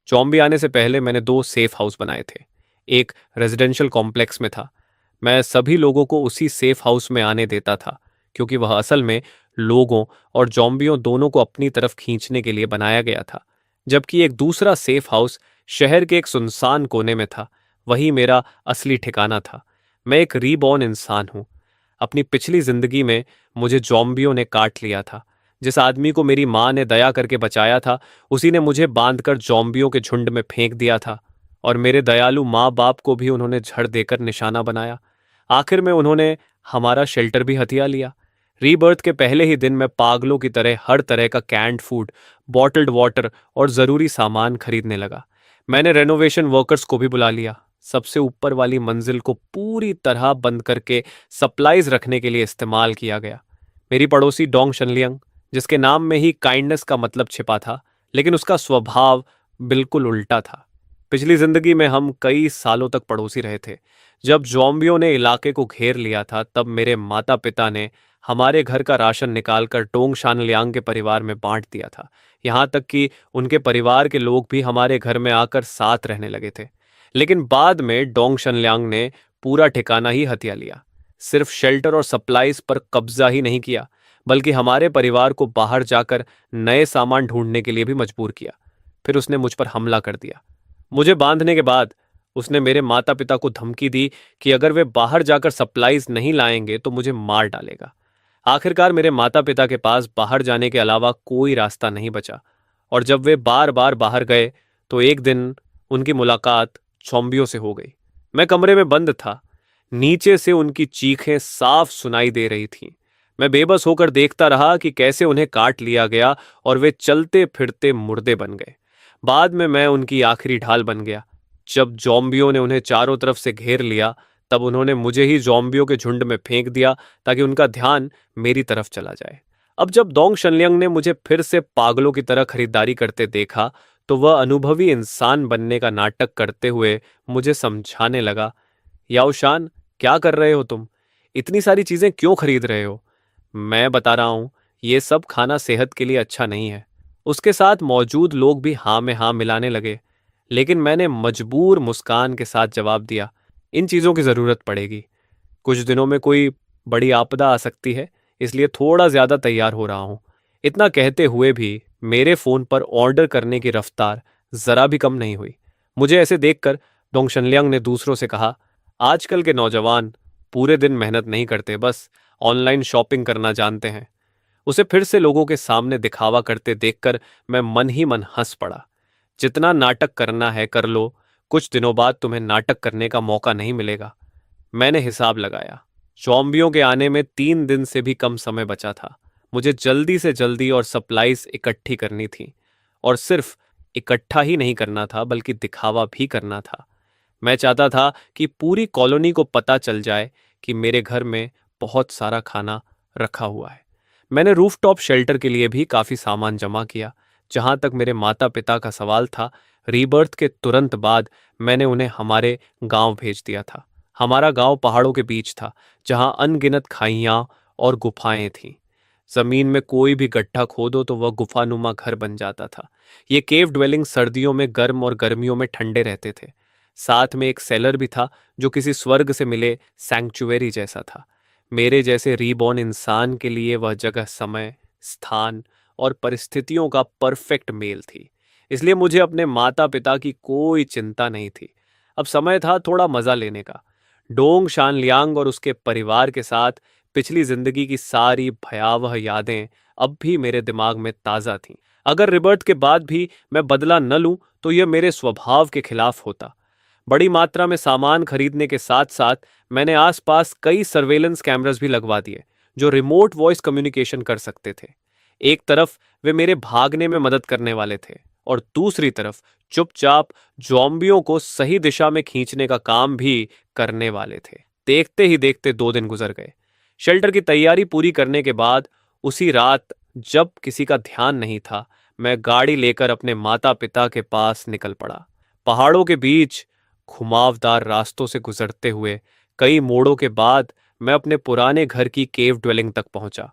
Zombie आने से पहले मैंने दो सेफ हाउस बनाए थे। एक रेजिडेंशियल कॉम्प्लेक्स में था। मैं सभी लोगों को उसी सेफ हाउस में आने देता था, क्योंकि वह असल में लोगों और जॉम्बियों दोनों को अपनी तरफ खींचने के लिए बनाया गया था। जबकि एक दूसरा सेफ हाउस शहर के एक सुनसान कोने में था। वही मेरा असली ठिकाना था। मैं एक रीबॉर्न इंसान हूँ। अपनी पिछली जिंदगी में मुझे जॉम्बियों ने काट लिया था। जिस आदमी को मेरी माँ ने दया करके बचाया था, उसी ने मुझे बांधकर जॉम्बियों के झुंड में फेंक दिया था। और मेरे दयालु माँ बाप को भी उन्होंने झड़ देकर निशाना बनाया। आखिर में उन्होंने हमारा शेल्टर भी हथिया लिया। रीबर्थ के पहले ही दिन मैं पागलों की तरह हर तरह का कैंड फूड, बॉटल्ड वाटर और जरूरी सामान खरीदने लगा। मैंने रेनोवेशन वर्कर्स को भी बुला लिया। सबसे ऊपर वाली मंजिल को पूरी तरह बंद करके सप्लाईज रखने के लिए इस्तेमाल किया गया। मेरी पड़ोसी डोंग शनलियंग, जिसके नाम में ही काइंडनेस का मतलब छिपा था, लेकिन उसका स्वभाव बिल्कुल उल्टा था। पिछली जिंदगी में हम कई सालों तक पड़ोसी रहे थे। जब जॉम्बियों ने इलाके को घेर लिया था, तब मेरे माता पिता ने हमारे घर का राशन निकालकर डोंग शानलियांग के परिवार में बांट दिया था। यहाँ तक कि उनके परिवार के लोग भी हमारे घर में आकर साथ रहने लगे थे। लेकिन बाद में डोंग शनलियांग ने पूरा ठिकाना ही हथिया लिया। सिर्फ शेल्टर और सप्लाईज पर कब्जा ही नहीं किया, बल्कि हमारे परिवार को बाहर जाकर नए सामान ढूंढने के लिए भी मजबूर किया। फिर उसने मुझ पर हमला कर दिया। मुझे बांधने के बाद उसने मेरे माता पिता को धमकी दी कि अगर वे बाहर जाकर सप्लाईज नहीं लाएंगे तो मुझे मार डालेगा। आखिरकार मेरे माता पिता के पास बाहर जाने के अलावा कोई रास्ता नहीं बचा, और जब वे बार बार बाहर गए तो एक दिन उनकी मुलाकात चौंबियों से हो गई। मैं कमरे में बंद था। नीचे से उनकी चीखें साफ सुनाई दे रही थीं। मैं बेबस होकर देखता रहा कि कैसे उन्हें काट लिया गया और वे चलते फिरते मुर्दे बन गए। बाद में मैं उनकी आखिरी ढाल बन गया। जब जॉम्बियों ने उन्हें चारों तरफ से घेर लिया, तब उन्होंने मुझे ही जॉम्बियों के झुंड में फेंक दिया ताकि उनका ध्यान मेरी तरफ चला जाए। अब जब डोंग शनलियांग ने मुझे फिर से पागलों की तरह खरीदारी करते देखा, तो वह अनुभवी इंसान बनने का नाटक करते हुए मुझे समझाने लगा, याओशान, क्या कर रहे हो तुम? इतनी सारी चीजें क्यों खरीद रहे हो? मैं बता रहा हूं, ये सब खाना सेहत के लिए अच्छा नहीं है। उसके साथ मौजूद लोग भी हाँ में हाँ मिलाने लगे, लेकिन मैंने मजबूर मुस्कान के साथ जवाब दिया, इन चीजों की जरूरत पड़ेगी। कुछ दिनों में कोई बड़ी आपदा आ सकती है, इसलिए थोड़ा ज्यादा तैयार हो रहा हूं। इतना कहते हुए भी मेरे फोन पर ऑर्डर करने की रफ्तार जरा भी कम नहीं हुई। मुझे ऐसे देखकर डोंगशनलियांग ने दूसरों से कहा, आजकल के नौजवान पूरे दिन मेहनत नहीं करते, बस ऑनलाइन शॉपिंग करना जानते हैं। उसे फिर से लोगों के सामने दिखावा करते देखकर मैं मन ही मन हंस पड़ा। जितना नाटक करना है कर लो, कुछ दिनों बाद तुम्हें नाटक करने का मौका नहीं मिलेगा। मैंने हिसाब लगाया। जॉम्बियों के आने में 3 दिन से भी कम समय बचा था। मुझे जल्दी से जल्दी और सप्लाईज इकट्ठी करनी थी। और सिर्फ इकट्ठा ही नहीं करना था, बल्कि दिखावा भी करना था। मैं चाहता था कि पूरी कॉलोनी को पता चल जाए कि मेरे घर में बहुत सारा खाना रखा हुआ है। मैंने रूफटॉप शेल्टर के लिए भी काफी सामान जमा किया। जहां तक मेरे माता पिता का सवाल था, रीबर्थ के तुरंत बाद मैंने उन्हें हमारे गांव भेज दिया था। हमारा गांव पहाड़ों के बीच था, जहां अनगिनत खाइयां और गुफाएं थीं। जमीन में कोई भी गड्ढा खोदो तो वह गुफानुमा घर बन जाता था। ये केव ड्वेलिंग सर्दियों में गर्म और गर्मियों में ठंडे रहते थे। साथ में एक सेलर भी था, जो किसी स्वर्ग से मिले सैंक्चुएरी जैसा था। मेरे जैसे रीबॉर्न इंसान के लिए वह जगह समय, स्थान और परिस्थितियों का परफेक्ट मेल थी। इसलिए मुझे अपने माता पिता की कोई चिंता नहीं थी। अब समय था थोड़ा मजा लेने का। डोंग शानलियांग और उसके परिवार के साथ पिछली जिंदगी की सारी भयावह यादें अब भी मेरे दिमाग में ताजा थीं। अगर रिबर्थ के बाद भी मैं बदला न लूं, तो यह मेरे स्वभाव के खिलाफ होता। बड़ी मात्रा में सामान खरीदने के साथ साथ मैंने आसपास कई सर्वेलेंस कैमरास भी लगवा दिए, जो रिमोट वॉइस कम्युनिकेशन कर सकते थे। एक तरफ वे मेरे भागने में मदद करने वाले थे, और दूसरी तरफ चुपचाप जॉम्बियों को सही दिशा में खींचने का काम भी करने वाले थे। देखते ही देखते 2 दिन गुजर गए। शेल्टर की तैयारी पूरी करने के बाद उसी रात, जब किसी का ध्यान नहीं था, मैं गाड़ी लेकर अपने माता पिता के पास निकल पड़ा। पहाड़ों के बीच घुमावदार रास्तों से गुजरते हुए कई मोड़ों के बाद मैं अपने पुराने घर की केव ड्वेलिंग तक पहुंचा।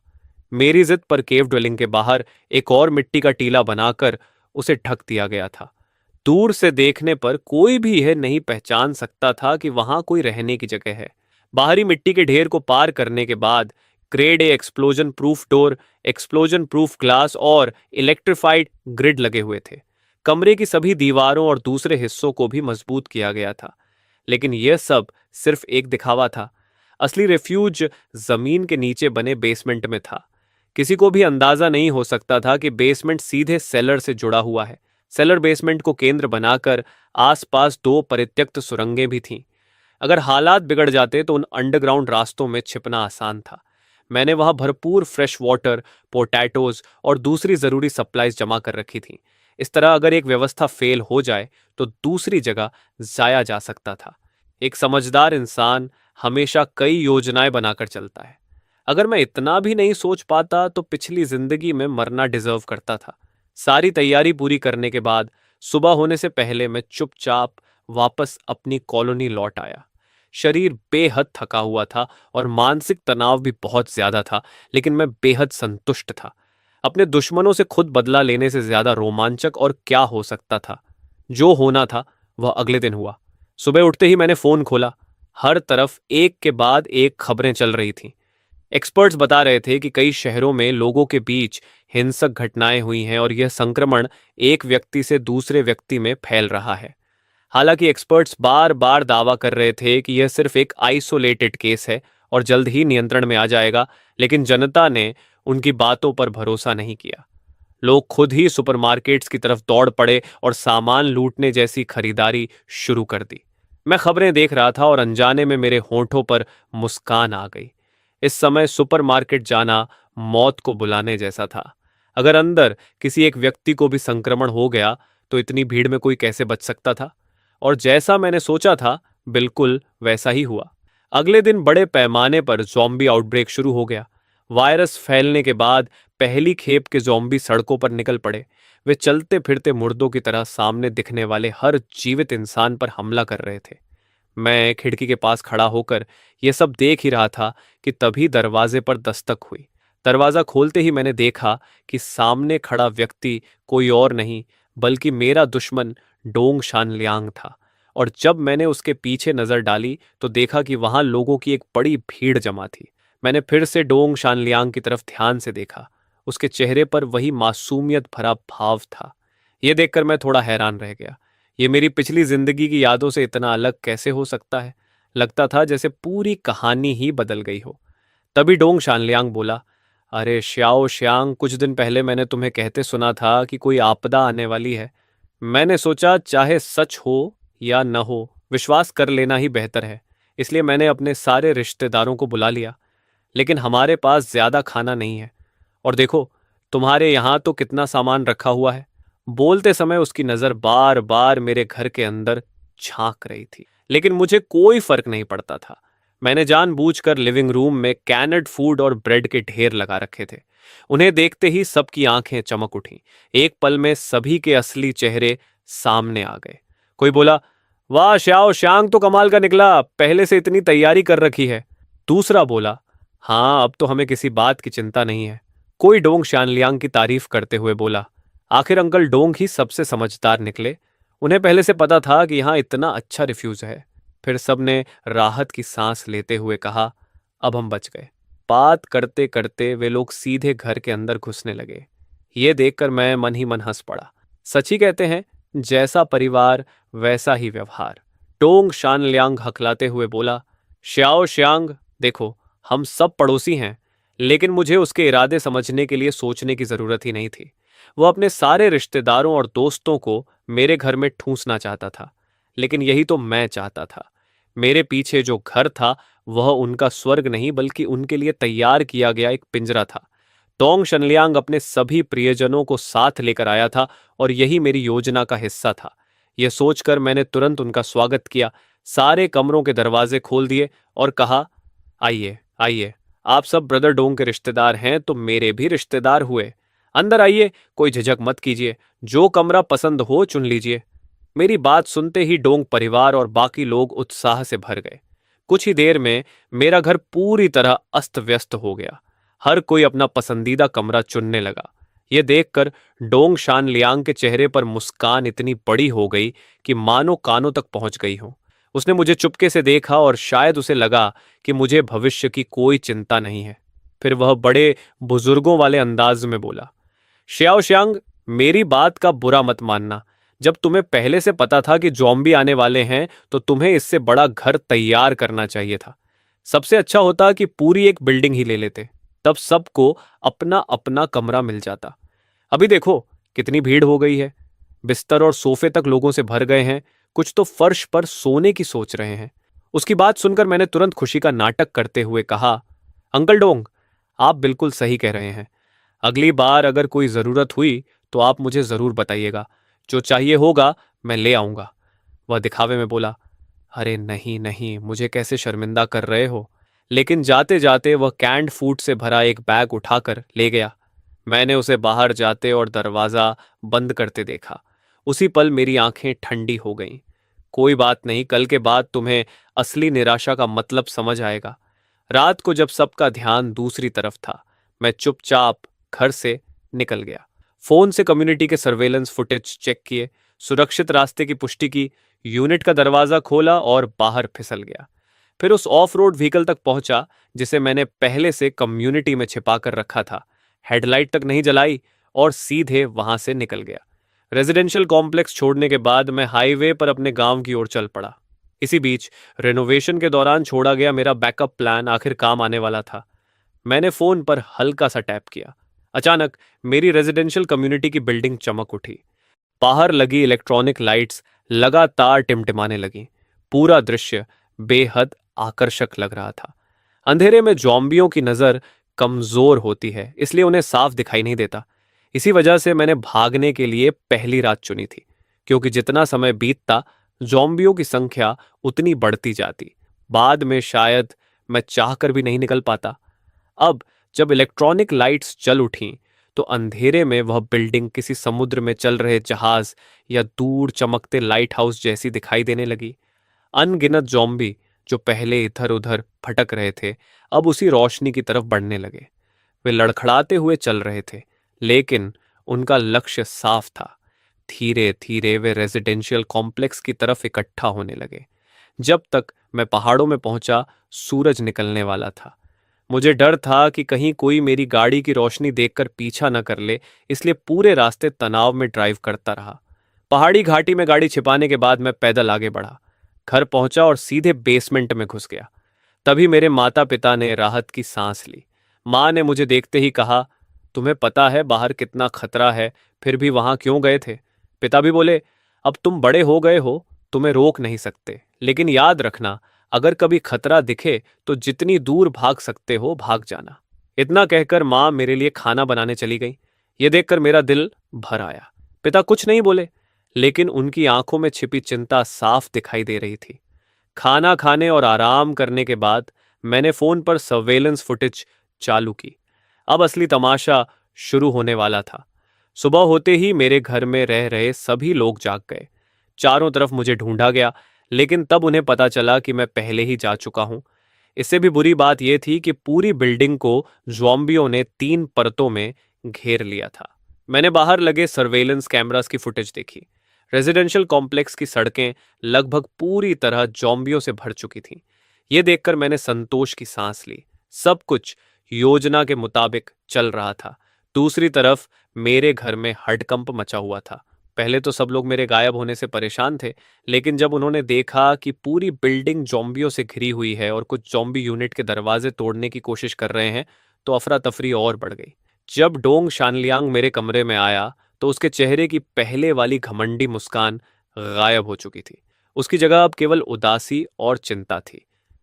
मेरी जिद पर केव ड्वेलिंग के बाहर एक और मिट्टी का टीला बनाकर उसे ढक दिया गया था। दूर से देखने पर कोई भी यह नहीं पहचान सकता था कि वहां कोई रहने की जगह है। बाहरी मिट्टी के ढेर को पार करने के बाद grade A explosion proof door, explosion proof glass और इलेक्ट्रिफाइड ग्रिड लगे हुए थे। कमरे की सभी दीवारों और दूसरे हिस्सों को भी मजबूत किया गया था। लेकिन यह सब सिर्फ एक दिखावा था। असली रेफ्यूज जमीन के नीचे बने बेसमेंट में था। किसी को भी अंदाजा नहीं हो सकता था कि बेसमेंट सीधे सेलर से जुड़ा हुआ है। सेलर बेसमेंट को केंद्र बनाकर आसपास दो परित्यक्त सुरंगें भी थीं। अगर हालात बिगड़ जाते तो उन अंडरग्राउंड रास्तों में छिपना आसान था। मैंने वहां भरपूर फ्रेश वाटर, पोटैटोज और दूसरी जरूरी सप्लाईज जमा कर रखी थी। इस तरह अगर एक व्यवस्था फेल हो जाए तो दूसरी जगह जाया जा सकता था। एक समझदार इंसान हमेशा कई योजनाएं बनाकर चलता है। अगर मैं इतना भी नहीं सोच पाता तो पिछली जिंदगी में मरना डिजर्व करता था। सारी तैयारी पूरी करने के बाद सुबह होने से पहले मैं चुपचाप वापस अपनी कॉलोनी लौट आया। शरीर बेहद थका हुआ था और मानसिक तनाव भी बहुत ज्यादा था, लेकिन मैं बेहद संतुष्ट था। अपने दुश्मनों से खुद बदला लेने से ज्यादा रोमांचक और क्या हो सकता था। जो होना था वह अगले दिन हुआ। सुबह उठते ही मैंने फोन खोला। हर तरफ एक के बाद एक खबरें चल रही थीं। एक्सपर्ट्स बता रहे थे कि कई शहरों में लोगों के बीच हिंसक घटनाएं हुई हैं और यह संक्रमण एक व्यक्ति से दूसरे व्यक्ति में फैल रहा है। हालांकि एक्सपर्ट्स बार बार दावा कर रहे थे कि यह सिर्फ एक आइसोलेटेड केस है और जल्द ही नियंत्रण में आ जाएगा, लेकिन जनता ने उनकी बातों पर भरोसा नहीं किया। लोग खुद ही सुपरमार्केट्स की तरफ दौड़ पड़े और सामान लूटने जैसी खरीदारी शुरू कर दी। मैं खबरें देख रहा था और अनजाने में मेरे होंठों पर मुस्कान आ गई। इस समय सुपरमार्केट जाना मौत को बुलाने जैसा था। अगर अंदर किसी एक व्यक्ति को भी संक्रमण हो गया तो इतनी भीड़ में कोई कैसे बच सकता था? और जैसा मैंने सोचा था बिल्कुल वैसा ही हुआ। अगले दिन बड़े पैमाने पर ज़ॉम्बी आउटब्रेक शुरू हो गया। वायरस फैलने के बाद पहली खेप के ज़ॉम्बी सड़कों पर निकल पड़े। वे चलते फिरते मुर्दों की तरह सामने दिखने वाले हर जीवित इंसान पर हमला कर रहे थे। मैं खिड़की के पास खड़ा होकर यह सब देख ही रहा था कि तभी दरवाजे पर दस्तक हुई। दरवाजा खोलते ही मैंने देखा कि सामने खड़ा व्यक्ति कोई और नहीं बल्कि मेरा दुश्मन डोंग शानलियांग था। और जब मैंने उसके पीछे नजर डाली तो देखा कि वहां लोगों की एक बड़ी भीड़ जमा थी। मैंने फिर से डोंग शानलियांग की तरफ ध्यान से देखा। उसके चेहरे पर वही मासूमियत भरा भाव था। यह देखकर मैं थोड़ा हैरान रह गया। ये मेरी पिछली जिंदगी की यादों से इतना अलग कैसे हो सकता है? लगता था जैसे पूरी कहानी ही बदल गई हो। तभी डोंग शानलियांग बोला, अरे श्याओ श्यांग, कुछ दिन पहले मैंने तुम्हें कहते सुना था कि कोई आपदा आने वाली है। मैंने सोचा चाहे सच हो या न हो, विश्वास कर लेना ही बेहतर है। इसलिए मैंने अपने सारे रिश्तेदारों को बुला लिया। लेकिन हमारे पास ज्यादा खाना नहीं है। और देखो, तुम्हारे यहाँ तो कितना सामान रखा हुआ है। बोलते समय उसकी नजर बार बार मेरे घर के अंदर झांक रही थी, लेकिन मुझे कोई फर्क नहीं पड़ता था। मैंने जानबूझकर लिविंग रूम में कैनड फूड और ब्रेड के ढेर लगा रखे थे। उन्हें देखते ही सबकी आंखें चमक उठीं। एक पल में सभी के असली चेहरे सामने आ गए। कोई बोला, वाह श्याओ श्यांग तो कमाल का निकला, पहले से इतनी तैयारी कर रखी है। दूसरा बोला, हाँ अब तो हमें किसी बात की चिंता नहीं है। कोई डोंग शानलियांग की तारीफ करते हुए बोला, आखिर अंकल डोंग ही सबसे समझदार निकले। उन्हें पहले से पता था कि यहाँ इतना अच्छा रिफ्यूज है। फिर सबने राहत की सांस लेते हुए कहा, अब हम बच गए। बात करते करते वे लोग सीधे घर के अंदर घुसने लगे। ये देखकर मैं मन ही मन हंस पड़ा। सच ही कहते हैं, जैसा परिवार वैसा ही व्यवहार। डोंग शानलियांग हकलाते हुए बोला, श्याओ श्यांग, देखो हम सब पड़ोसी हैं, लेकिन मुझे उसके इरादे समझने के लिए सोचने की जरूरत ही नहीं थी। वो अपने सारे रिश्तेदारों और दोस्तों को मेरे घर में ठूंसना चाहता था, लेकिन यही तो मैं चाहता था। मेरे पीछे जो घर था वह उनका स्वर्ग नहीं बल्कि उनके लिए तैयार किया गया एक पिंजरा था। डोंग शनलियांग अपने सभी प्रियजनों को साथ लेकर आया था और यही मेरी योजना का हिस्सा था। यह सोचकर मैंने तुरंत उनका स्वागत किया, सारे कमरों के दरवाजे खोल दिए और कहा, आइए आइए, आप सब ब्रदर डोंग के रिश्तेदार हैं तो मेरे भी रिश्तेदार हुए। अंदर आइए, कोई झिझक मत कीजिए, जो कमरा पसंद हो चुन लीजिए। मेरी बात सुनते ही डोंग परिवार और बाकी लोग उत्साह से भर गए। कुछ ही देर में मेरा घर पूरी तरह अस्त व्यस्त हो गया। हर कोई अपना पसंदीदा कमरा चुनने लगा। ये देखकर डोंग शान लियांग के चेहरे पर मुस्कान इतनी बड़ी हो गई कि मानो कानों तक पहुंच गई हो। उसने मुझे चुपके से देखा और शायद उसे लगा कि मुझे भविष्य की कोई चिंता नहीं है। फिर वह बड़े बुजुर्गों वाले अंदाज में बोला, श्याओ श्यांग, मेरी बात का बुरा मत मानना। जब तुम्हें पहले से पता था कि जॉम्बी आने वाले हैं तो तुम्हें इससे बड़ा घर तैयार करना चाहिए था। सबसे अच्छा होता कि पूरी एक बिल्डिंग ही ले लेते, तब सबको अपना अपना कमरा मिल जाता। अभी देखो कितनी भीड़ हो गई है, बिस्तर और सोफे तक लोगों से भर गए हैं, कुछ तो फर्श पर सोने की सोच रहे हैं। उसकी बात सुनकर मैंने तुरंत खुशी का नाटक करते हुए कहा, अंकल डोंग, आप बिल्कुल सही कह रहे हैं। अगली बार अगर कोई जरूरत हुई तो आप मुझे जरूर बताइएगा। जो चाहिए होगा मैं ले आऊंगा। वह दिखावे में बोला, अरे नहीं नहीं, मुझे कैसे शर्मिंदा कर रहे हो। लेकिन जाते जाते वह कैंड फूड से भरा एक बैग उठाकर ले गया। मैंने उसे बाहर जाते और दरवाजा बंद करते देखा। उसी पल मेरी आंखें ठंडी हो गईं। कोई बात नहीं, कल के बाद तुम्हें असली निराशा का मतलब समझ आएगा। रात को जब सबका ध्यान दूसरी तरफ था, मैं चुपचाप घर से निकल गया। फोन से कम्युनिटी के सर्वेलेंस फुटेज चेक किए, सुरक्षित रास्ते की पुष्टि की, यूनिट का दरवाजा खोला और बाहर फिसल गया। फिर उस ऑफ रोड व्हीकल तक पहुंचा जिसे मैंने पहले से कम्युनिटी में छिपा कर रखा था। हेडलाइट तक नहीं जलाई और सीधे वहां से निकल गया। रेजिडेंशियल कॉम्प्लेक्स छोड़ने के बाद मैं हाईवे पर अपने गांव की ओर चल पड़ा। इसी बीच रेनोवेशन के दौरान छोड़ा गया मेरा बैकअप प्लान आखिर काम आने वाला था। मैंने फोन पर हल्का सा टैप किया। अचानक मेरी रेजिडेंशियल कम्युनिटी की बिल्डिंग चमक उठी। बाहर लगी इलेक्ट्रॉनिक लाइट्स लगातार टिमटिमाने लगीं। पूरा दृश्य बेहद आकर्षक लग रहा था। अंधेरे में जॉम्बियों की नजर कमजोर होती है, इसलिए उन्हें साफ दिखाई नहीं देता। इसी वजह से मैंने भागने के लिए पहली रात चुनी थी, क्योंकि जितना समय बीतता जॉम्बियों की संख्या उतनी बढ़ती जाती। बाद में शायद मैं चाहकर भी नहीं निकल पाता। अब जब इलेक्ट्रॉनिक लाइट्स जल उठीं तो अंधेरे में वह बिल्डिंग किसी समुद्र में चल रहे जहाज या दूर चमकते लाइट हाउस जैसी दिखाई देने लगी। अनगिनत जॉम्बी जो पहले इधर उधर भटक रहे थे, अब उसी रोशनी की तरफ बढ़ने लगे। वे लड़खड़ाते हुए चल रहे थे, लेकिन उनका लक्ष्य साफ था। धीरे धीरे वे रेजिडेंशियल कॉम्प्लेक्स की तरफ इकट्ठा होने लगे। जब तक मैं पहाड़ों में पहुंचा, सूरज निकलने वाला था। मुझे डर था कि कहीं कोई मेरी गाड़ी की रोशनी देखकर पीछा न कर ले, इसलिए पूरे रास्ते तनाव में ड्राइव करता रहा। पहाड़ी घाटी में गाड़ी छिपाने के बाद मैं पैदल आगे बढ़ा। घर पहुंचा और सीधे बेसमेंट में घुस गया। तभी मेरे माता पिता ने राहत की सांस ली। माँ ने मुझे देखते ही कहा, तुम्हें पता है बाहर कितना खतरा है, फिर भी वहां क्यों गए थे? पिता भी बोले, अब तुम बड़े हो गए हो, तुम्हें रोक नहीं सकते, लेकिन याद रखना, अगर कभी खतरा दिखे तो जितनी दूर भाग सकते हो भाग जाना। इतना कहकर माँ मेरे लिए खाना बनाने चली गई। ये देखकर मेरा दिल भर आया। पिता कुछ नहीं बोले, लेकिन उनकी आंखों में छिपी चिंता साफ दिखाई दे रही थी। खाना खाने और आराम करने के बाद मैंने फोन पर सर्वेलेंस फुटेज चालू की। अब असली तमाशा शुरू होने वाला था। सुबह होते ही मेरे घर में रह रहे सभी लोग जाग गए। चारों तरफ मुझे ढूंढा गया, लेकिन तब उन्हें पता चला कि मैं पहले ही जा चुका हूं। इससे भी बुरी बात यह थी कि पूरी बिल्डिंग को ज़ॉम्बियों ने 3 परतों में घेर लिया था। मैंने बाहर लगे सर्वेलेंस कैमरास की फुटेज देखी। रेजिडेंशियल कॉम्प्लेक्स की सड़कें लगभग पूरी तरह ज़ॉम्बियों से भर चुकी थीं। यह देखकर मैंने संतोष की सांस ली। सब कुछ योजना के मुताबिक चल रहा था। दूसरी तरफ मेरे घर में हड़कंप मचा हुआ था। पहले तो सब लोग मेरे गायब होने से परेशान थे, लेकिन जब उन्होंने देखा कि पूरी बिल्डिंग ज़ॉम्बियों से घिरी हुई है और कुछ ज़ॉम्बी यूनिट के दरवाजे तोड़ने की कोशिश कर रहे हैं, तो अफरा तफरी और बढ़ गई। जब डोंग शानलियांग मेरे कमरे में आया तो उसके चेहरे की पहले वाली घमंडी मुस्कान गायब हो चुकी थी। उसकी जगह अब केवल उदासी और चिंता थी।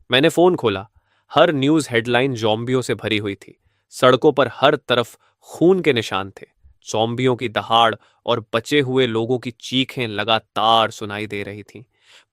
मैंने फोन खोला। हर न्यूज़ हेडलाइन ज़ॉम्बियों से भरी हुई थी। सड़कों पर हर तरफ खून के निशान थे। ज़ॉम्बियों की दहाड़ और बचे हुए लोगों की चीखें लगातार सुनाई दे रही थीं।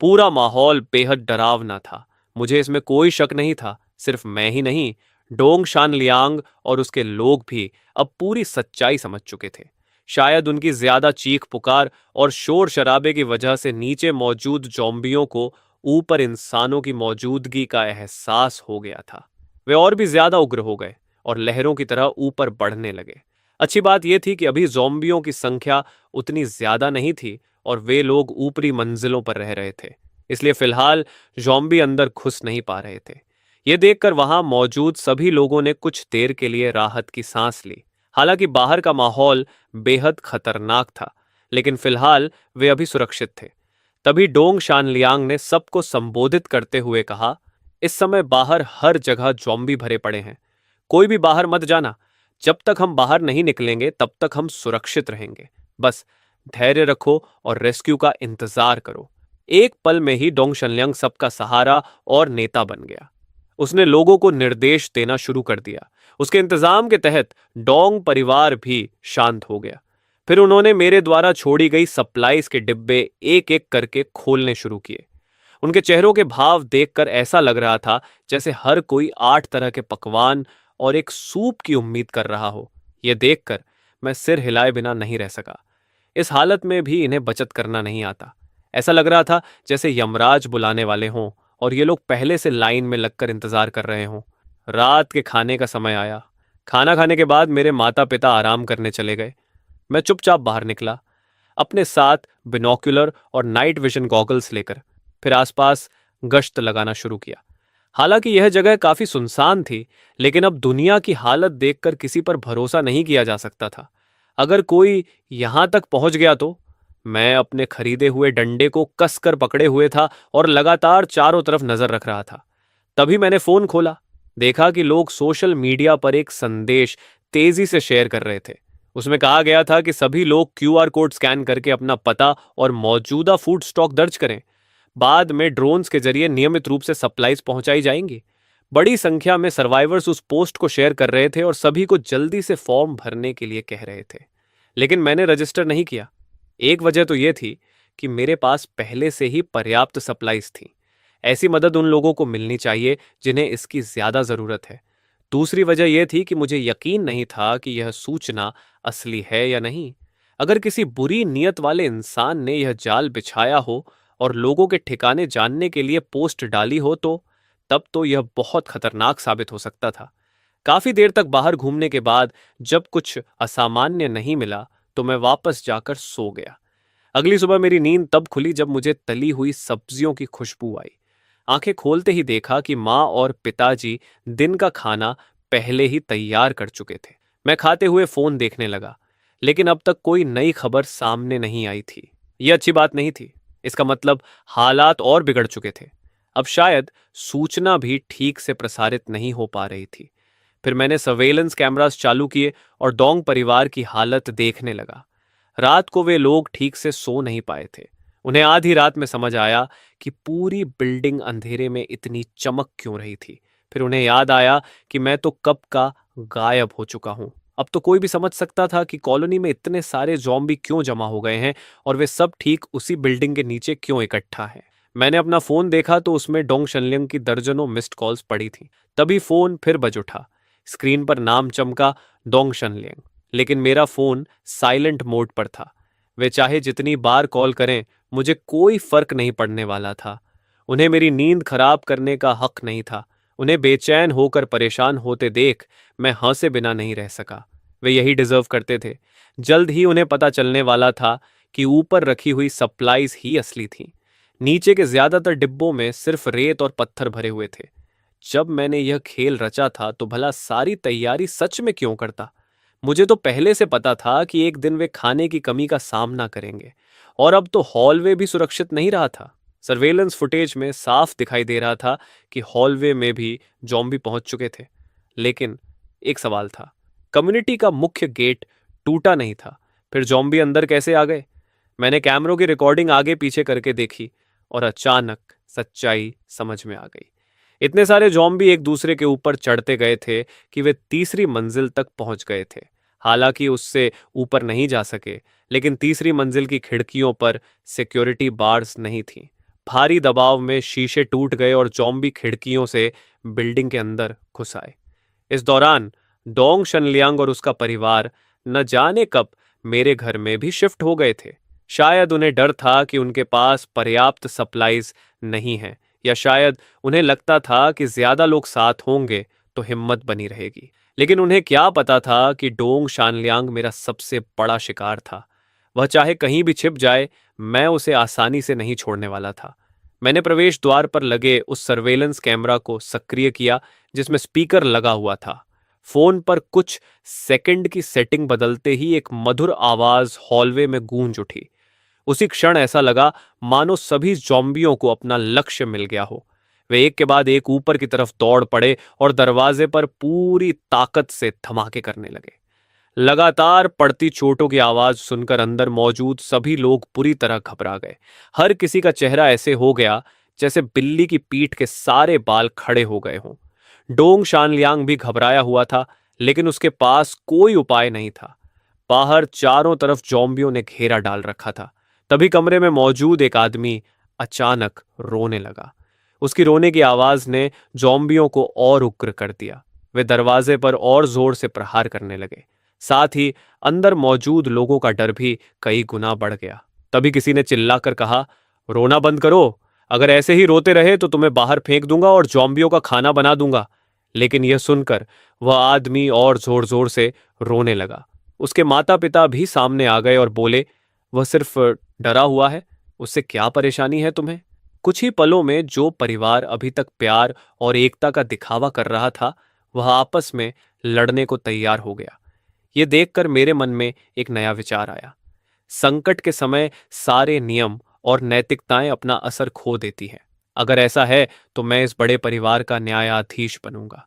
पूरा माहौल बेहद डरावना था। मुझे इसमें कोई शक नहीं था, सिर्फ मैं ही नहीं, डोंग शान लियांग और उसके लोग भी अब पूरी सच्चाई समझ चुके थे। शायद उनकी ज्यादा चीख पुकार और शोर शराबे की वजह से नीचे मौजूद ज़ॉम्बियों को ऊपर इंसानों की मौजूदगी का एहसास हो गया था। वे और भी ज्यादा उग्र हो गए और लहरों की तरह ऊपर बढ़ने लगे। अच्छी बात यह थी कि अभी ज़ॉम्बियों की संख्या उतनी ज्यादा नहीं थी और वे लोग ऊपरी मंजिलों पर रह रहे थे, इसलिए फिलहाल ज़ॉम्बी अंदर घुस नहीं पा रहे थे। ये देखकर वहां मौजूद सभी लोगों ने कुछ देर के लिए राहत की सांस ली। हालांकि बाहर का माहौल बेहद खतरनाक था, लेकिन फिलहाल वे अभी सुरक्षित थे। तभी डोंग शानलियांग ने सबको संबोधित करते हुए कहा, इस समय बाहर हर जगह ज़ॉम्बी भरे पड़े हैं। कोई भी बाहर मत जाना। जब तक हम बाहर नहीं निकलेंगे तब तक हम सुरक्षित रहेंगे। बस धैर्य रखो और रेस्क्यू का इंतजार करो। एक पल में ही डोंग शनलियांग सबका सहारा और नेता बन गया। उसने लोगों को निर्देश देना शुरू कर दिया। उसके इंतजाम के तहत डोंग परिवार भी शांत हो गया। फिर उन्होंने मेरे द्वारा छोड़ी गई सप्लाईज के डिब्बे एक एक करके खोलने शुरू किए। उनके चेहरों के भाव देखकर ऐसा लग रहा था जैसे हर कोई 8 तरह के पकवान और एक सूप की उम्मीद कर रहा हो। यह देखकर मैं सिर हिलाए बिना नहीं रह सका। इस हालत में भी इन्हें बचत करना नहीं आता। ऐसा लग रहा था जैसे यमराज बुलाने वाले हों और ये लोग पहले से लाइन में लगकर इंतजार कर रहे हों। रात के खाने का समय आया। खाना खाने के बाद मेरे माता पिता आराम करने चले गए। मैं चुपचाप बाहर निकला, अपने साथ बिनोक्यूलर और नाइट विजन गॉगल्स लेकर। फिर आसपास गश्त लगाना शुरू किया। हालांकि यह जगह काफी सुनसान थी, लेकिन अब दुनिया की हालत देखकर किसी पर भरोसा नहीं किया जा सकता था। अगर कोई यहां तक पहुंच गया तो। मैं अपने खरीदे हुए डंडे को कसकर पकड़े हुए था और लगातार चारों तरफ नजर रख रहा था। तभी मैंने फोन खोला। देखा कि लोग सोशल मीडिया पर एक संदेश तेजी से शेयर कर रहे थे। उसमें कहा गया था कि सभी लोग क्यूआर कोड स्कैन करके अपना पता और मौजूदा फूड स्टॉक दर्ज करें। बाद में ड्रोन्स के जरिए नियमित रूप से सप्लाईज पहुंचाई जाएंगी। बड़ी संख्या में सर्वाइवर्स उस पोस्ट को शेयर कर रहे थे और सभी को जल्दी से फॉर्म भरने के लिए कह रहे थे। लेकिन मैंने रजिस्टर नहीं किया। एक वजह तो यह थी कि मेरे पास पहले से ही पर्याप्त सप्लाईज थी। ऐसी मदद उन लोगों को मिलनी चाहिए जिन्हें इसकी ज्यादा जरूरत है। दूसरी वजह यह थी कि मुझे यकीन नहीं था कि यह सूचना असली है या नहीं। अगर किसी बुरी नीयत वाले इंसान ने यह जाल बिछाया हो और लोगों के ठिकाने जानने के लिए पोस्ट डाली हो तो तब तो यह बहुत खतरनाक साबित हो सकता था। काफी देर तक बाहर घूमने के बाद जब कुछ असामान्य नहीं मिला तो मैं वापस जाकर सो गया। अगली सुबह मेरी नींद तब खुली जब मुझे तली हुई सब्जियों की खुशबू आई। आंखें खोलते ही देखा कि माँ और पिताजी दिन का खाना पहले ही तैयार कर चुके थे। मैं खाते हुए फोन देखने लगा, लेकिन अब तक कोई नई खबर सामने नहीं आई थी। यह अच्छी बात नहीं थी। इसका मतलब हालात और बिगड़ चुके थे। अब शायद सूचना भी ठीक से प्रसारित नहीं हो पा रही थी। फिर मैंने सर्वेलेंस कैमरास चालू किए और डोंग परिवार की हालत देखने लगा। रात को वे लोग ठीक से सो नहीं पाए थे। उन्हें आधी रात में समझ आया कि पूरी बिल्डिंग अंधेरे में इतनी चमक क्यों रही थी। फिर उन्हें याद आया कि मैं तो कब का गायब हो चुका हूं। अब तो कोई भी समझ सकता था कि कॉलोनी में इतने सारे ज़ॉम्बी क्यों जमा हो गए हैं और वे सब ठीक उसी बिल्डिंग के नीचे क्यों इकट्ठा हैं। मैंने अपना फोन देखा तो उसमें डोंग शनलियांग की दर्जनों मिस्ड कॉल्स पड़ी थी। तभी फोन फिर बज उठा। स्क्रीन पर नाम चमका, डोंग शनलियांग। लेकिन मेरा फोन साइलेंट मोड पर था। वे चाहे जितनी बार कॉल करें, मुझे कोई फर्क नहीं पड़ने वाला था। उन्हें मेरी नींद खराब करने का हक नहीं था। उन्हें बेचैन होकर परेशान होते देख मैं हंसे बिना नहीं रह सका। वे यही डिजर्व करते थे। जल्द ही उन्हें पता चलने वाला था कि ऊपर रखी हुई सप्लाईज ही असली थीं। नीचे के ज्यादातर डिब्बों में सिर्फ रेत और पत्थर भरे हुए थे। जब मैंने यह खेल रचा था तो भला सारी तैयारी सच में क्यों करता। मुझे तो पहले से पता था कि एक दिन वे खाने की कमी का सामना करेंगे। और अब तो हॉलवे भी सुरक्षित नहीं रहा था। सर्वेलेंस फुटेज में साफ दिखाई दे रहा था कि हॉलवे में भी ज़ॉम्बी पहुंच चुके थे। लेकिन एक सवाल था, कम्युनिटी का मुख्य गेट टूटा नहीं था, फिर ज़ॉम्बी अंदर कैसे आ गए। मैंने कैमरों की रिकॉर्डिंग आगे पीछे करके देखी और अचानक सच्चाई समझ में आ गई। इतने सारे ज़ॉम्बी एक दूसरे के ऊपर चढ़ते गए थे कि वे तीसरी मंजिल तक पहुंच गए थे। हालांकि उससे ऊपर नहीं जा सके, लेकिन तीसरी मंजिल की खिड़कियों पर सिक्योरिटी बार्स नहीं थी। भारी दबाव में शीशे टूट गए और ज़ॉम्बी खिड़कियों से बिल्डिंग के अंदर घुस आए। इस दौरान डोंग शनलियांग और उसका परिवार न जाने कब मेरे घर में भी शिफ्ट हो गए थे। शायद उन्हें डर था कि उनके पास पर्याप्त सप्लाईज नहीं है, या शायद उन्हें लगता था कि ज्यादा लोग साथ होंगे तो हिम्मत बनी रहेगी। लेकिन उन्हें क्या पता था कि डोंग शानलियांग मेरा सबसे बड़ा शिकार था। वह चाहे कहीं भी छिप जाए, मैं उसे आसानी से नहीं छोड़ने वाला था। मैंने प्रवेश द्वार पर लगे उस सर्वेलेंस कैमरा को सक्रिय किया जिसमें स्पीकर लगा हुआ था। फोन पर कुछ सेकंड की सेटिंग बदलते ही एक मधुर आवाज हॉलवे में गूंज उठी। उसी क्षण ऐसा लगा मानो सभी ज़ॉम्बियों को अपना लक्ष्य मिल गया हो। वे एक के बाद एक ऊपर की तरफ दौड़ पड़े और दरवाजे पर पूरी ताकत से धमाके करने लगे। लगातार पड़ती चोटों की आवाज सुनकर अंदर मौजूद सभी लोग बुरी तरह घबरा गए। हर किसी का चेहरा ऐसे हो गया जैसे बिल्ली की पीठ के सारे बाल खड़े हो गए हों। डोंग शानलियांग भी घबराया हुआ था, लेकिन उसके पास कोई उपाय नहीं था। बाहर चारों तरफ ज़ॉम्बियों ने घेरा डाल रखा था। तभी कमरे में मौजूद एक आदमी अचानक रोने लगा। उसकी रोने की आवाज ने ज़ॉम्बियों को और उग्र कर दिया। वे दरवाजे पर और जोर से प्रहार करने लगे। साथ ही अंदर मौजूद लोगों का डर भी कई गुना बढ़ गया। तभी किसी ने चिल्लाकर कहा, रोना बंद करो। अगर ऐसे ही रोते रहे तो तुम्हें बाहर फेंक दूंगा और ज़ॉम्बियों का खाना बना दूंगा। लेकिन यह सुनकर वह आदमी और जोर जोर से रोने लगा। उसके माता पिता भी सामने आ गए और बोले, वह सिर्फ डरा हुआ है, उससे क्या परेशानी है तुम्हें? कुछ ही पलों में जो परिवार अभी तक प्यार और एकता का दिखावा कर रहा था, वह आपस में लड़ने को तैयार हो गया। ये देखकर मेरे मन में एक नया विचार आया। संकट के समय सारे नियम और नैतिकताएं अपना असर खो देती हैं। अगर ऐसा है तो मैं इस बड़े परिवार का न्यायाधीश बनूंगा।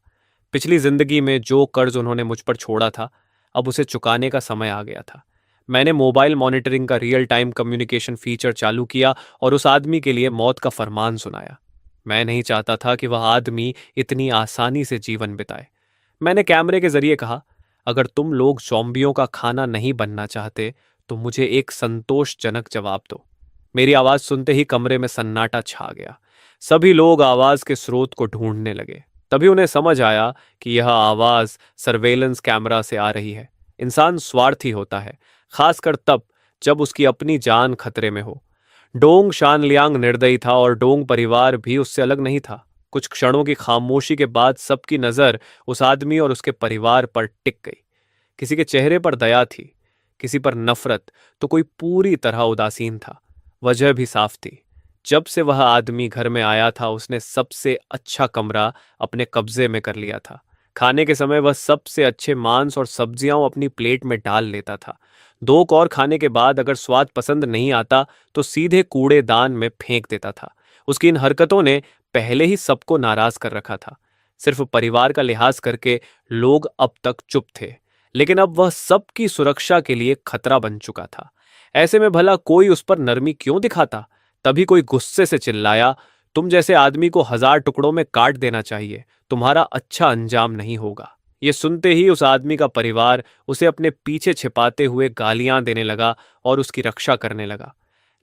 पिछली जिंदगी में जो कर्ज उन्होंने मुझ पर छोड़ा था, अब उसे चुकाने का समय आ गया था। मैंने मोबाइल मॉनिटरिंग का रियल टाइम कम्युनिकेशन फीचर चालू किया और उस आदमी के लिए मौत का फरमान सुनाया। मैं नहीं चाहता था कि वह आदमी इतनी आसानी से जीवन बिताए। मैंने कैमरे के जरिए कहा, अगर तुम लोग ज़ॉम्बियों का खाना नहीं बनना चाहते तो मुझे एक संतोषजनक जवाब दो। मेरी आवाज सुनते ही कमरे में सन्नाटा छा गया। सभी लोग आवाज के स्रोत को ढूंढने लगे। तभी उन्हें समझ आया कि यह आवाज सर्वेलेंस कैमरा से आ रही है। इंसान स्वार्थी होता है, खासकर तब जब उसकी अपनी जान खतरे में हो। डोंग शानलियांग निर्दयी था और डोंग परिवार भी उससे अलग नहीं था। कुछ क्षणों की खामोशी के बाद सबकी नजर उस आदमी और उसके परिवार पर टिक गई। किसी के चेहरे पर दया थी, किसी पर नफरत, तो कोई पूरी तरह उदासीन था। वजह भी साफ थी। जब से वह आदमी घर में आया था, उसने सबसे अच्छा कमरा अपने कब्जे में कर लिया था। खाने के समय वह सबसे अच्छे मांस और सब्जियां अपनी प्लेट में डाल लेता था। दो कौर खाने के बाद अगर स्वाद पसंद नहीं आता तो सीधे कूड़ेदान में फेंक देता था। उसकी इन हरकतों ने पहले ही सबको नाराज कर रखा था। सिर्फ परिवार का लिहाज करके लोग अब तक चुप थे, लेकिन अब वह सबकी सुरक्षा के लिए खतरा बन चुका था। ऐसे में भला कोई उस पर नरमी क्यों दिखाता? तभी कोई गुस्से से चिल्लाया, तुम जैसे आदमी को 1000 टुकड़ों में काट देना चाहिए, तुम्हारा अच्छा अंजाम नहीं होगा। ये सुनते ही उस आदमी का परिवार उसे अपने पीछे छिपाते हुए गालियां देने लगा और उसकी रक्षा करने लगा।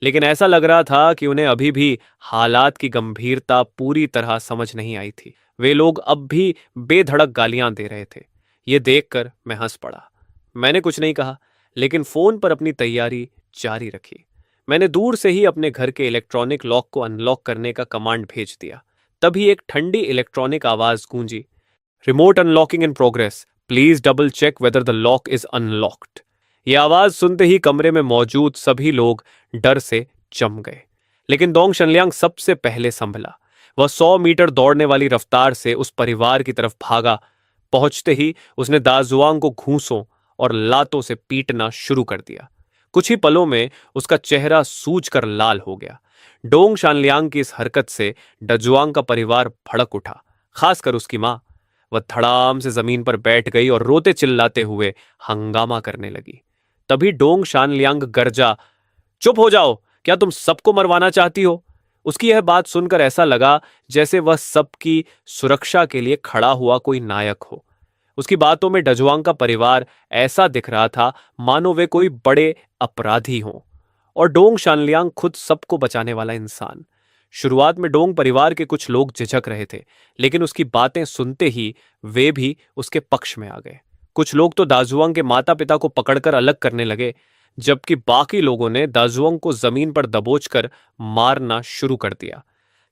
लेकिन ऐसा लग रहा था कि उन्हें अभी भी हालात की गंभीरता पूरी तरह समझ नहीं आई थी। वे लोग अब भी बेधड़क गालियां दे रहे थे। ये देखकर मैं हंस पड़ा। मैंने कुछ नहीं कहा, लेकिन फोन पर अपनी तैयारी जारी रखी। मैंने दूर से ही अपने घर के इलेक्ट्रॉनिक लॉक को अनलॉक करने का कमांड भेज दिया। तभी एक ठंडी इलेक्ट्रॉनिक आवाज गूंजी, remote unlocking in progress, please double check whether the lock is unlocked. यह आवाज सुनते ही कमरे में मौजूद सभी लोग डर से जम गए। लेकिन डोंग शनलियांग सबसे पहले संभला। वह 100 मीटर दौड़ने वाली रफ्तार से उस परिवार की तरफ भागा। पहुंचते ही उसने दाजुआंग को घूंसों और लातों से पीटना शुरू कर दिया। कुछ ही पलों में उसका चेहरा सूजकर लाल हो गया। डोंग शानलियांग की इस हरकत से डजुआंग का परिवार भड़क उठा, खासकर उसकी मां। वह धड़ाम से जमीन पर बैठ गई और रोते चिल्लाते हुए हंगामा करने लगी। तभी डोंग शानलियांग गरजा, चुप हो जाओ, क्या तुम सबको मरवाना चाहती हो? उसकी यह बात सुनकर ऐसा लगा जैसे वह सबकी सुरक्षा के लिए खड़ा हुआ कोई नायक हो। उसकी बातों में डजुआंग का परिवार ऐसा दिख रहा था मानो वे कोई बड़े अपराधी हों, और डोंग शानलियांग खुद सबको बचाने वाला इंसान। शुरुआत में डोंग परिवार के कुछ लोग झिझक रहे थे, लेकिन उसकी बातें सुनते ही वे भी उसके पक्ष में आ गए। कुछ लोग तो दाजुआंग के माता पिता को पकड़कर अलग करने लगे, जबकि बाकी लोगों ने दाजुआंग को जमीन पर दबोचकर मारना शुरू कर दिया।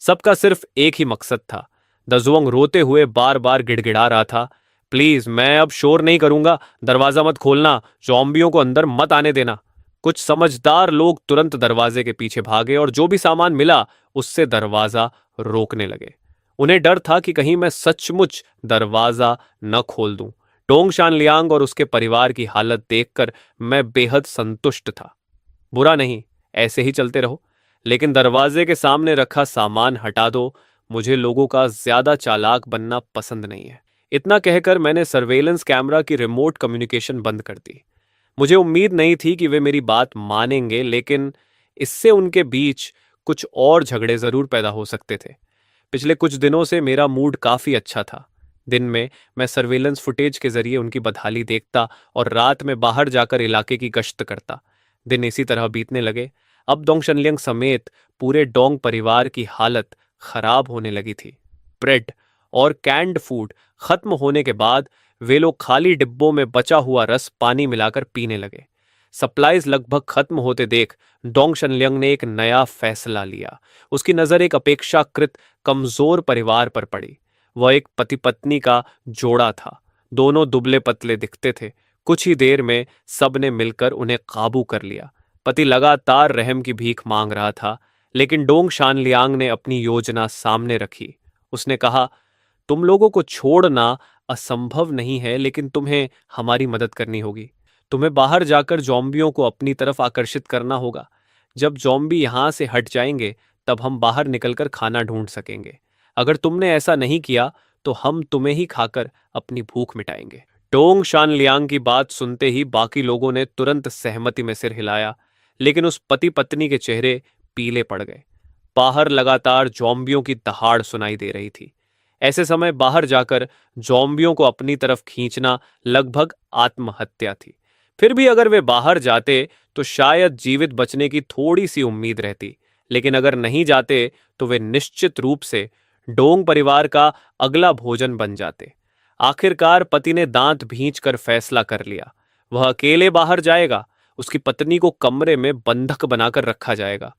सबका सिर्फ एक ही मकसद था। दाजुआंग रोते हुए बार बार गिड़गिड़ा रहा था, प्लीज, मैं अब शोर नहीं करूंगा, दरवाजा मत खोलना, ज़ॉम्बियों को अंदर मत आने देना। कुछ समझदार लोग तुरंत दरवाजे के पीछे भागे और जो भी सामान मिला उससे दरवाजा रोकने लगे। उन्हें डर था कि कहीं मैं सचमुच दरवाजा न खोल दूं। डोंग शानलियांग और उसके परिवार की हालत देखकर मैं बेहद संतुष्ट था। बुरा नहीं, ऐसे ही चलते रहो, लेकिन दरवाजे के सामने रखा सामान हटा दो। मुझे लोगों का ज्यादा चालाक बनना पसंद नहीं है। इतना कहकर मैंने सर्वेलेंस कैमरा की रिमोट कम्युनिकेशन बंद कर दी। मुझे उम्मीद नहीं थी कि वे मेरी बात मानेंगे, लेकिन इससे उनके बीच कुछ और झगड़े जरूर पैदा हो सकते थे। पिछले कुछ दिनों से मेरा मूड काफी अच्छा था। दिन में मैं सर्वेलेंस फुटेज के जरिए उनकी बदहाली देखता और रात में बाहर जाकर इलाके की गश्त करता। दिन इसी तरह बीतने लगे। अब डोंग शनलियंग समेत पूरे डोंग परिवार की हालत खराब होने लगी थी। ब्रेड और कैंड फूड खत्म होने के बाद वे लोग खाली डिब्बों में बचा हुआ रस पानी मिलाकर पीने लगे। सप्लाईज लगभग खत्म होते देख डोंग शनलियंग ने एक नया फैसला लिया। उसकी नजर एक अपेक्षाकृत कमजोर परिवार पर पड़ी। वह एक पति पत्नी का जोड़ा था। दोनों दुबले पतले दिखते थे। कुछ ही देर में सबने मिलकर उन्हें काबू कर लिया। पति लगातार रहम की भीख मांग रहा था, लेकिन डोंग शानलियांग ने अपनी योजना सामने रखी। उसने कहा, तुम लोगों को छोड़ना असंभव नहीं है, लेकिन तुम्हें हमारी मदद करनी होगी। तुम्हें बाहर जाकर जॉम्बियों को अपनी तरफ आकर्षित करना होगा। जब जॉम्बी यहां से हट जाएंगे, तब हम बाहर निकलकर खाना ढूंढ सकेंगे। अगर तुमने ऐसा नहीं किया, तो हम तुम्हें ही खाकर अपनी भूख मिटाएंगे। डोंग शानलियांग की बात सुनते ही बाकी लोगों ने तुरंत सहमति में सिर हिलाया, लेकिन उस पति पत्नी के चेहरे पीले पड़ गए। बाहर लगातार जॉम्बियों की दहाड़ सुनाई दे रही थी। ऐसे समय बाहर जाकर जॉम्बियों को अपनी तरफ खींचना लगभग आत्महत्या थी। फिर भी अगर वे बाहर जाते तो शायद जीवित बचने की थोड़ी सी उम्मीद रहती, लेकिन अगर नहीं जाते तो वे निश्चित रूप से डोंग परिवार का अगला भोजन बन जाते। आखिरकार पति ने दांत भींच कर फैसला कर लिया। वह अकेले बाहर जाएगा। उसकी पत्नी को कमरे में बंधक बनाकर रखा जाएगा।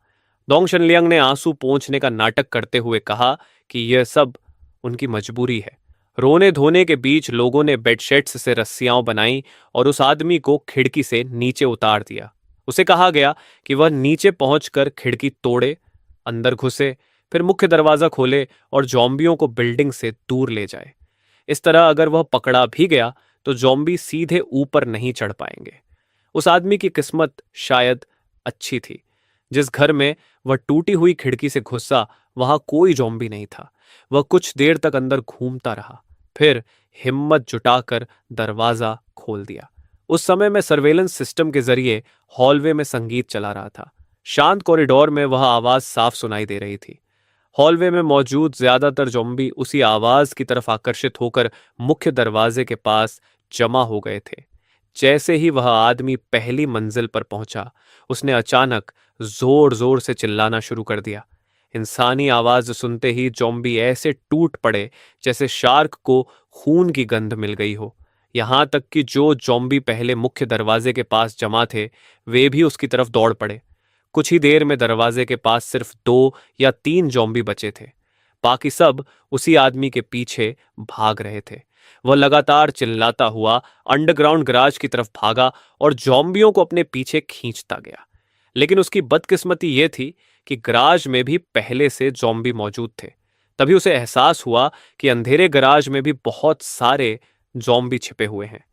डोंग शनलियांग ने आंसू पोंछने का नाटक करते हुए कहा कि यह सब उनकी मजबूरी है। रोने धोने के बीच लोगों ने बेडशीट्स से रस्सियां बनाई और उस आदमी को खिड़की से नीचे उतार दिया। उसे कहा गया कि वह नीचे पहुंचकर खिड़की तोड़े, अंदर घुसे, फिर मुख्य दरवाजा खोले और जॉम्बियों को बिल्डिंग से दूर ले जाए। इस तरह अगर वह पकड़ा भी गया तो जॉम्बी सीधे ऊपर नहीं चढ़ पाएंगे। उस आदमी की किस्मत शायद अच्छी थी। जिस घर में वह टूटी हुई खिड़की से घुसा, वहां कोई जॉम्बी नहीं था। वह कुछ देर तक अंदर घूमता रहा, फिर हिम्मत जुटाकर दरवाजा खोल दिया। उस समय मैं सर्वेलेंस सिस्टम के जरिए हॉलवे में संगीत चला रहा था। शांत कॉरिडोर में वह आवाज साफ सुनाई दे रही थी। हॉलवे में मौजूद ज्यादातर ज़ॉम्बी उसी आवाज की तरफ आकर्षित होकर मुख्य दरवाजे के पास जमा हो गए थे। जैसे ही वह आदमी पहली मंजिल पर पहुंचा, उसने अचानक जोर जोर से चिल्लाना शुरू कर दिया। इंसानी आवाज सुनते ही ज़ॉम्बी ऐसे टूट पड़े जैसे शार्क को खून की गंध मिल गई हो। यहां तक कि जो ज़ॉम्बी पहले मुख्य दरवाजे के पास जमा थे, वे भी उसकी तरफ दौड़ पड़े। कुछ ही देर में दरवाजे के पास सिर्फ 2 या 3 ज़ॉम्बी बचे थे। बाकी सब उसी आदमी के पीछे भाग रहे थे। वह लगातार चिल्लाता हुआ अंडरग्राउंड गैराज की तरफ भागा और ज़ॉम्बियों को अपने पीछे खींचता गया। लेकिन उसकी बदकिस्मती यह थी कि गैराज में भी पहले से ज़ॉम्बी मौजूद थे। तभी उसे एहसास हुआ कि अंधेरे गैराज में भी बहुत सारे ज़ॉम्बी छिपे हुए हैं।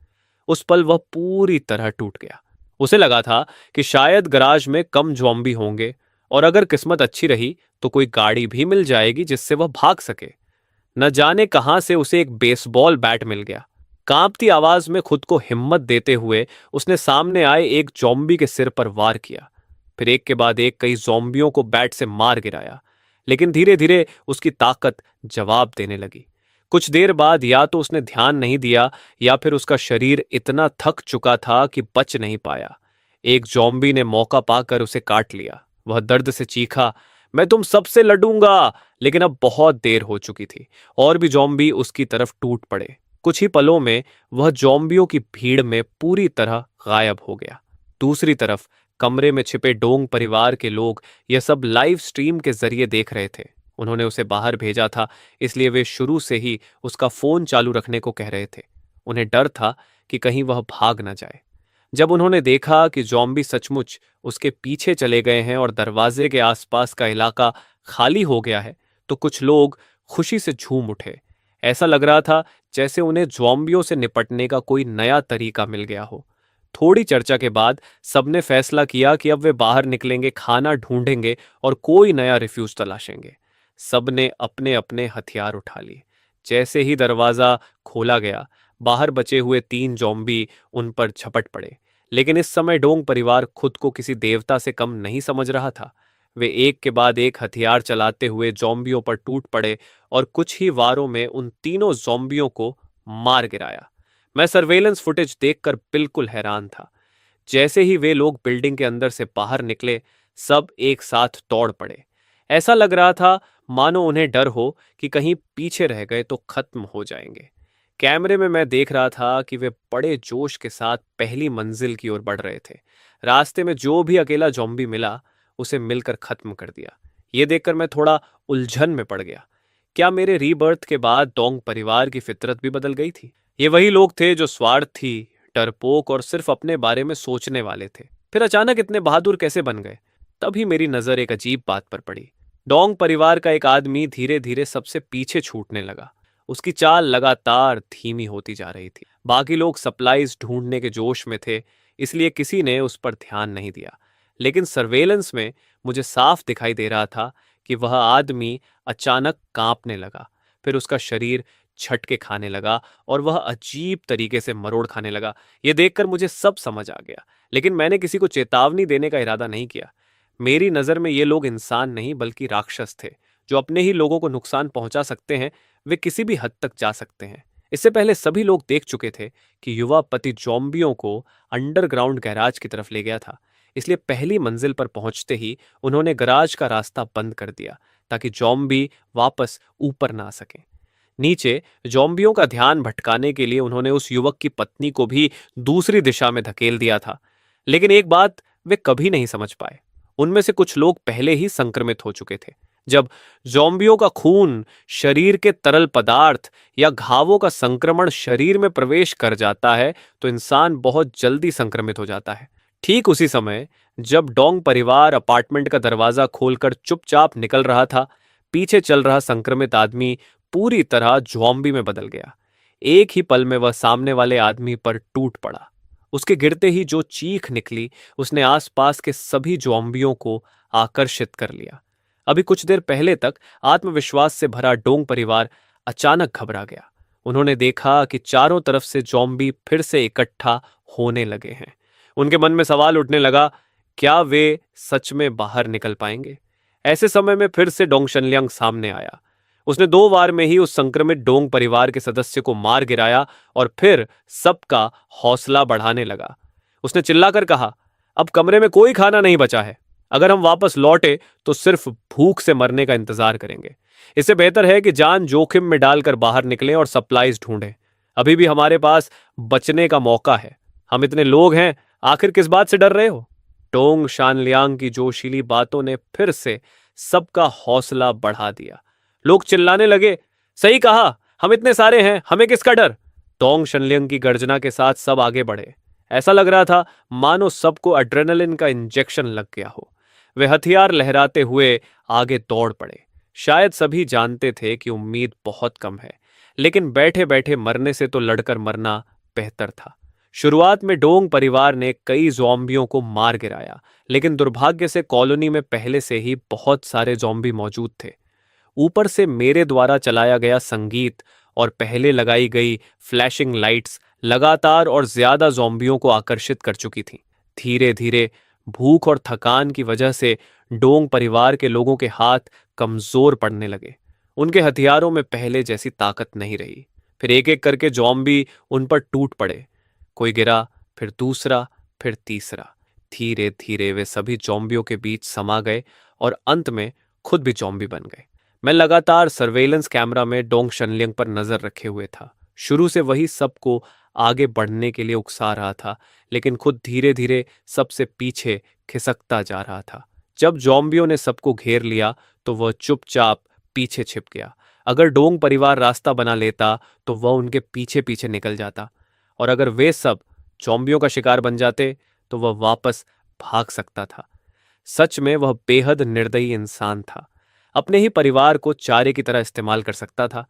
उस पल वह पूरी तरह टूट गया। उसे लगा था कि शायद गराज में कम ज़ॉम्बी होंगे और अगर किस्मत अच्छी रही तो कोई गाड़ी भी मिल जाएगी जिससे वह भाग सके। न जाने कहां से उसे एक बेसबॉल बैट मिल गया। कांपती आवाज में खुद को हिम्मत देते हुए उसने सामने आए एक ज़ॉम्बी के सिर पर वार किया। फिर एक के बाद एक कई ज़ॉम्बियों को बैट से मार गिराया, लेकिन धीरे धीरे उसकी ताकत जवाब देने लगी। कुछ देर बाद या तो उसने ध्यान नहीं दिया या फिर उसका शरीर इतना थक चुका था कि बच नहीं पाया। एक ज़ॉम्बी ने मौका पाकर उसे काट लिया। वह दर्द से चीखा, मैं तुम सबसे लड़ूंगा। लेकिन अब बहुत देर हो चुकी थी। और भी ज़ॉम्बी उसकी तरफ टूट पड़े। कुछ ही पलों में वह ज़ॉम्बियों की भीड़ में पूरी तरह गायब हो गया। दूसरी तरफ कमरे में छिपे डोंग परिवार के लोग यह सब लाइव स्ट्रीम के जरिए देख रहे थे। उन्होंने उसे बाहर भेजा था, इसलिए वे शुरू से ही उसका फोन चालू रखने को कह रहे थे। उन्हें डर था कि कहीं वह भाग न जाए। जब उन्होंने देखा कि ज़ॉम्बी सचमुच उसके पीछे चले गए हैं और दरवाजे के आसपास का इलाका खाली हो गया है, तो कुछ लोग खुशी से झूम उठे। ऐसा लग रहा था जैसे उन्हें ज़ॉम्बियों से निपटने का कोई नया तरीका मिल गया हो। थोड़ी चर्चा के बाद सबने फैसला किया कि अब वे बाहर निकलेंगे, खाना ढूंढेंगे और कोई नया रिफ्यूज तलाशेंगे। सबने अपने अपने हथियार उठा लिए। जैसे ही दरवाजा खोला गया, बाहर बचे हुए 3 ज़ॉम्बी उन पर झपट पड़े। लेकिन इस समय डोंग परिवार खुद को किसी देवता से कम नहीं समझ रहा था। वे एक के बाद एक हथियार चलाते हुए ज़ॉम्बियों पर टूट पड़े और कुछ ही वारों में उन तीनों ज़ॉम्बियों को मार गिराया। मैं सर्वेलेंस फुटेज देखकर बिल्कुल हैरान था। जैसे ही वे लोग बिल्डिंग के अंदर से बाहर निकले, सब एक साथ दौड़ पड़े। ऐसा लग रहा था मानो उन्हें डर हो कि कहीं पीछे रह गए तो खत्म हो जाएंगे। कैमरे में मैं देख रहा था कि वे बड़े जोश के साथ पहली मंजिल की ओर बढ़ रहे थे। रास्ते में जो भी अकेला ज़ॉम्बी मिला, उसे मिलकर खत्म कर दिया। ये देखकर मैं थोड़ा उलझन में पड़ गया। क्या मेरे रीबर्थ के बाद डोंग परिवार की फितरत भी बदल गई थी? ये वही लोग थे जो स्वार्थी, डरपोक और सिर्फ अपने बारे में सोचने वाले थे। फिर अचानक इतने बहादुर कैसे बन गए? तभी मेरी नजर एक अजीब बात पर पड़ी। डोंग परिवार का एक आदमी धीरे धीरे सबसे पीछे छूटने लगा। उसकी चाल लगातार धीमी होती जा रही थी। बाकी लोग सप्लाईज ढूंढने के जोश में थे, इसलिए किसी ने उस पर ध्यान नहीं दिया। लेकिन सर्वेलेंस में मुझे साफ दिखाई दे रहा था कि वह आदमी अचानक कांपने लगा। फिर उसका शरीर झटके खाने लगा और वह अजीब तरीके से मरोड़ खाने लगा। यह देखकर मुझे सब समझ आ गया, लेकिन मैंने किसी को चेतावनी देने का इरादा नहीं किया। मेरी नज़र में ये लोग इंसान नहीं बल्कि राक्षस थे, जो अपने ही लोगों को नुकसान पहुंचा सकते हैं। वे किसी भी हद तक जा सकते हैं। इससे पहले सभी लोग देख चुके थे कि युवा पति ज़ॉम्बियों को अंडरग्राउंड गैराज की तरफ ले गया था। इसलिए पहली मंजिल पर पहुंचते ही उन्होंने गैराज का रास्ता बंद कर दिया ताकि ज़ॉम्बी वापस ऊपर ना आ सकें। नीचे ज़ॉम्बियों का ध्यान भटकाने के लिए उन्होंने उस युवक की पत्नी को भी दूसरी दिशा में धकेल दिया था। लेकिन एक बात वे कभी नहीं समझ पाए, उनमें से कुछ लोग पहले ही संक्रमित हो चुके थे। जब ज़ॉम्बियों का खून, शरीर के तरल पदार्थ या घावों का संक्रमण शरीर में प्रवेश कर जाता है, तो इंसान बहुत जल्दी संक्रमित हो जाता है। ठीक उसी समय जब डोंग परिवार अपार्टमेंट का दरवाजा खोलकर चुपचाप निकल रहा था, पीछे चल रहा संक्रमित आदमी पूरी तरह ज़ॉम्बी में बदल गया। एक ही पल में वह सामने वाले आदमी पर टूट पड़ा। उसके गिरते ही जो चीख निकली, उसने आसपास के सभी ज़ॉम्बियों को आकर्षित कर लिया। अभी कुछ देर पहले तक आत्मविश्वास से भरा डोंग परिवार अचानक घबरा गया। उन्होंने देखा कि चारों तरफ से ज़ॉम्बी फिर से इकट्ठा होने लगे हैं। उनके मन में सवाल उठने लगा, क्या वे सच में बाहर निकल पाएंगे? ऐसे समय में फिर से डोंग शनलियांग सामने आया। उसने 2 वार में ही उस संक्रमित डोंग परिवार के सदस्य को मार गिराया और फिर सबका हौसला बढ़ाने लगा। उसने चिल्लाकर कहा, अब कमरे में कोई खाना नहीं बचा है। अगर हम वापस लौटे तो सिर्फ भूख से मरने का इंतजार करेंगे। इससे बेहतर है कि जान जोखिम में डालकर बाहर निकलें और सप्लाईज ढूंढें। अभी भी हमारे पास बचने का मौका है। हम इतने लोग हैं, आखिर किस बात से डर रहे हो? डोंग शानलियांग की जोशीली बातों ने फिर से सबका हौसला बढ़ा दिया। लोग चिल्लाने लगे, सही कहा, हम इतने सारे हैं, हमें किसका डर? डोंग शनलियांग की गर्जना के साथ सब आगे बढ़े। ऐसा लग रहा था मानो सबको एड्रेनलिन का इंजेक्शन लग गया हो। वे हथियार लहराते हुए आगे दौड़ पड़े। शायद सभी जानते थे कि उम्मीद बहुत कम है, लेकिन बैठे बैठे मरने से तो लड़कर मरना बेहतर था। शुरुआत में डोंग परिवार ने कई ज़ॉम्बियों को मार गिराया, लेकिन दुर्भाग्य से कॉलोनी में पहले से ही बहुत सारे ज़ॉम्बी मौजूद थे। ऊपर से मेरे द्वारा चलाया गया संगीत और पहले लगाई गई फ्लैशिंग लाइट्स लगातार और ज्यादा ज़ॉम्बियों को आकर्षित कर चुकी थीं। धीरे धीरे भूख और थकान की वजह से डोंग परिवार के लोगों के हाथ कमजोर पड़ने लगे। उनके हथियारों में पहले जैसी ताकत नहीं रही। फिर एक एक करके ज़ॉम्बी उन पर टूट पड़े। कोई गिरा, फिर दूसरा, फिर तीसरा। धीरे धीरे वे सभी ज़ॉम्बियों के बीच समा गए और अंत में खुद भी ज़ॉम्बी बन गए। मैं लगातार सर्वेलेंस कैमरा में डोंग शनलियांग पर नजर रखे हुए था। शुरू से वही सबको आगे बढ़ने के लिए उकसा रहा था, लेकिन खुद धीरे धीरे सबसे पीछे खिसकता जा रहा था। जब ज़ॉम्बियों ने सबको घेर लिया तो वह चुपचाप पीछे छिप गया। अगर डोंग परिवार रास्ता बना लेता तो वह उनके पीछे पीछे निकल जाता। और अगर वे सब ज़ॉम्बियों का शिकार बन जाते तो वह वापस भाग सकता था। सच में वह बेहद निर्दयी इंसान था, अपने ही परिवार को चारे की तरह इस्तेमाल कर सकता था।